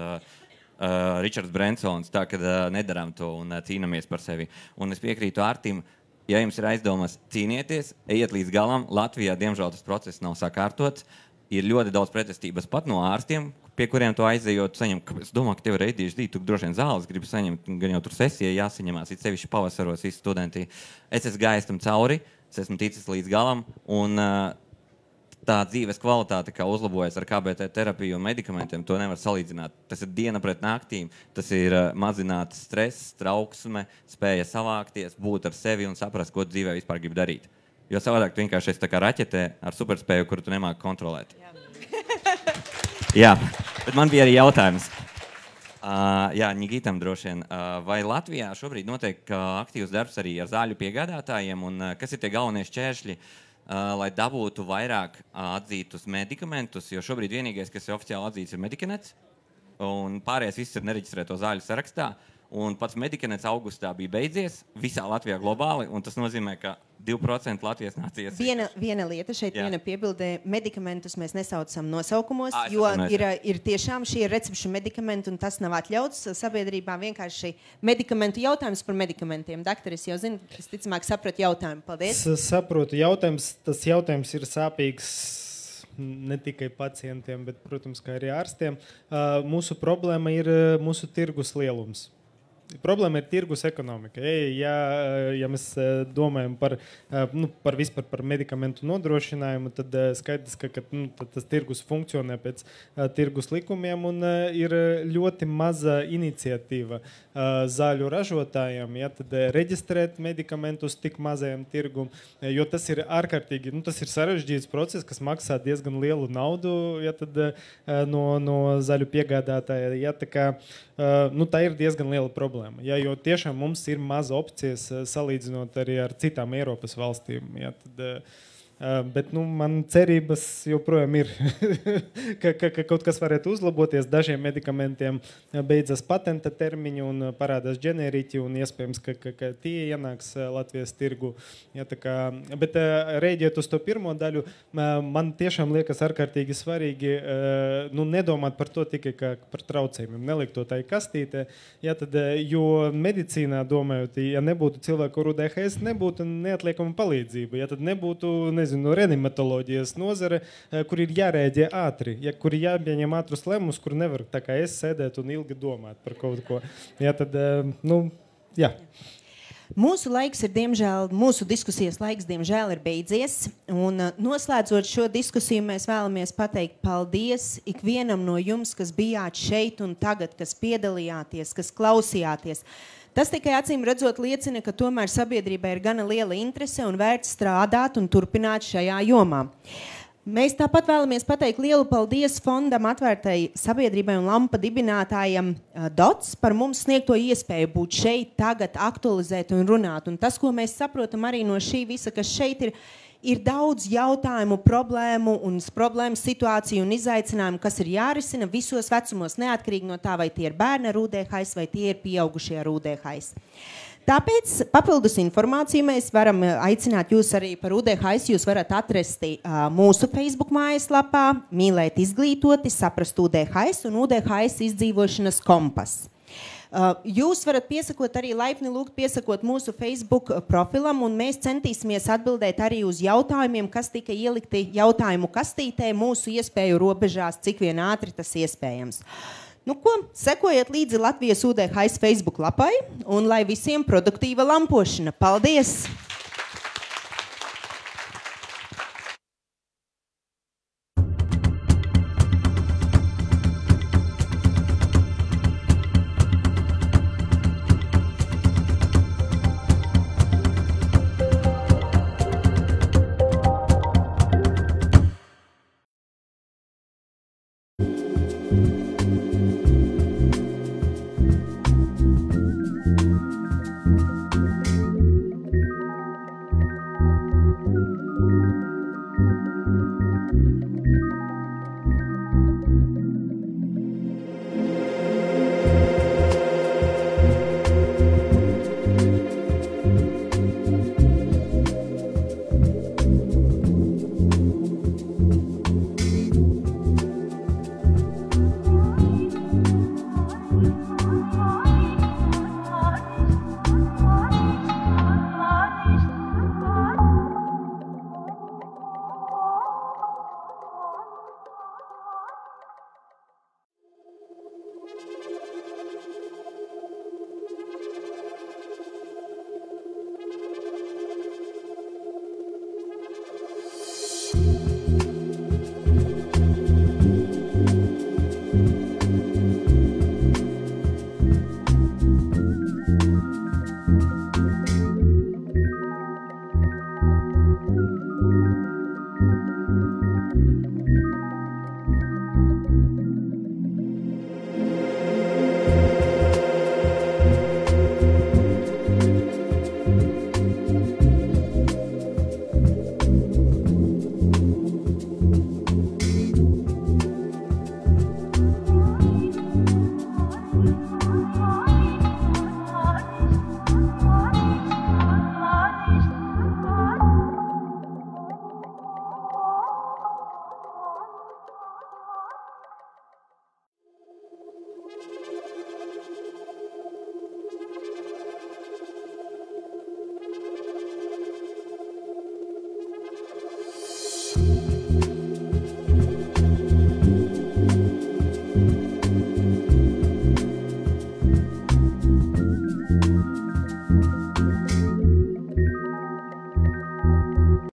Ričards Brensons, tā, kad nedarām to un cīnamies par sevi. Un es piekrītu Artim, ja jums ir aizdomas, cīnieties, ejiet līdz galam. Latvijā, diemžēl, tas process nav sakārtots. Ir ļoti daudz pretestības pat no ārstiem, pie kuriem tu aizejot, saņem, es domāju, ka tev ir ADHD, tu droši vien zāles gribi saņemt, gan jau tur sesija jāsaņemās, it sevišķi pavasaros visi studenti. Es esmu gājis tam cauri, es esmu ticis līdz galam, un tā dzīves kvalitāte, kā uzlabojas ar KBT terapiju un medikamentiem, to nevar salīdzināt. Tas ir diena pret naktīm, tas ir mazināts stress, trauksme, spēja savākties, būt ar sevi un saprast, ko dzīvē vispār grib darīt. Jo savādāk tu vienkārši esi tā kā raķetē ar superspēju, kuru tu nemāki kontrolēt. Jā, bet man bija arī jautājums. Ņigītam droši vien. Vai Latvijā šobrīd notiek aktīvs darbs arī ar zāļu piegādātājiem, un kas ir tie galvenie šķēršļi, lai dabūtu vairāk atzītus medikamentus, jo šobrīd vienīgais, kas ir oficiāli atzīts, ir Medikanets, un pārējais viss ir nereģistrēto zāļu sarakstā, un pats Medikanets augustā bija beidzies visā Latvijā globāli, un tas nozīmē, ka 2% Latvijas nācijas. Viena lieta šeit, viena piebildē, medikamentus mēs nesaucam nosaukumos, jo ir tiešām šie recepšu medikamenti, un tas nav atļauts sabiedrībā vienkārši medikamentu jautājums par medikamentiem. Daktaris jau zina, es ticamāk sapratu jautājumu. Paldies. Saprotu jautājums, tas jautājums ir sāpīgs ne tikai pacientiem, bet, protams, kā arī ārstiem. Mūsu problēma ir mūsu tirgus lielums. Problēma ir tirgus ekonomika. Ja mēs domājam par vispār par medikamentu nodrošinājumu, tad skaidrs, ka tad tas tirgus funkcionē pēc tirgus likumiem un ir ļoti maza iniciatīva zāļu ražotājiem, tad reģistrēt medikamentus tik mazajam tirgum, jo tas ir ārkārtīgi, tas ir sarežģīts process, kas maksā diezgan lielu naudu, tad no zaļu piegādātāja. Tā ir diezgan liela problēma. Jo tiešām mums ir maza opcijas salīdzinot arī ar citām Eiropas valstīm. Bet man cerības joprojām ir, ka kaut kas varētu uzlaboties. Dažiem medikamentiem beidzas patenta termiņi un parādās ģeneriķi un iespējams, ka tie ienāks Latvijas tirgu. Bet rēģēt uz to pirmo daļu, man tiešām liekas ārkārtīgi svarīgi nedomāt par to tikai kā par traucējumiem, nelikt to tai kastītē. Jo medicīnā, domājot, ja nebūtu cilvēku ar UDHS, nebūtu neatliekama palīdzība. Tad nebūtu, reanimatoloģijas nozare, kur ir jārēģē ātri, kur ir jāpieņem ātrus lēmumus, kur nevar tā kā es sēdēt un ilgi domāt par kaut ko. Mūsu laiks ir, diemžēl, mūsu diskusijas laiks, diemžēl, ir beidzies. Un noslēdzot šo diskusiju, mēs vēlamies pateikt paldies ikvienam no jums, kas bijāt šeit un tagad, kas piedalījāties, kas klausījāties. Tas tikai acīm redzot liecina, ka tomēr sabiedrībai ir gana liela interese un vērts strādāt un turpināt šajā jomā. Mēs tāpat vēlamies pateikt lielu paldies fondam Atvērtai sabiedrībai un Lampa dibinātājam DOTS par mums sniegto iespēju būt šeit, tagad aktualizēt un runāt. Un tas, ko mēs saprotam arī no šī visa, kas šeit ir daudz jautājumu, problēmu situāciju un izaicinājumu, kas ir jārisina visos vecumos, neatkarīgi no tā, vai tie ir bērni ar UDHS vai tie ir pieaugušie ar UDHS. Tāpēc papildus informāciju mēs varam aicināt jūs arī par UDHS. Jūs varat atrast mūsu Facebook mājaslapā, mīlēt izglītoti, saprast UDHS un UDHS izdzīvošanas kompas. Jūs varat piesakot arī laipni lūgt piesakot mūsu Facebook profilam, un mēs centīsimies atbildēt arī uz jautājumiem, kas tika ielikti jautājumu kastītē mūsu iespēju robežās, cik vien ātri tas iespējams. Sekojiet līdzi Latvijas UDHS Facebook lapai, un lai visiem produktīva lampošana. Paldies! you.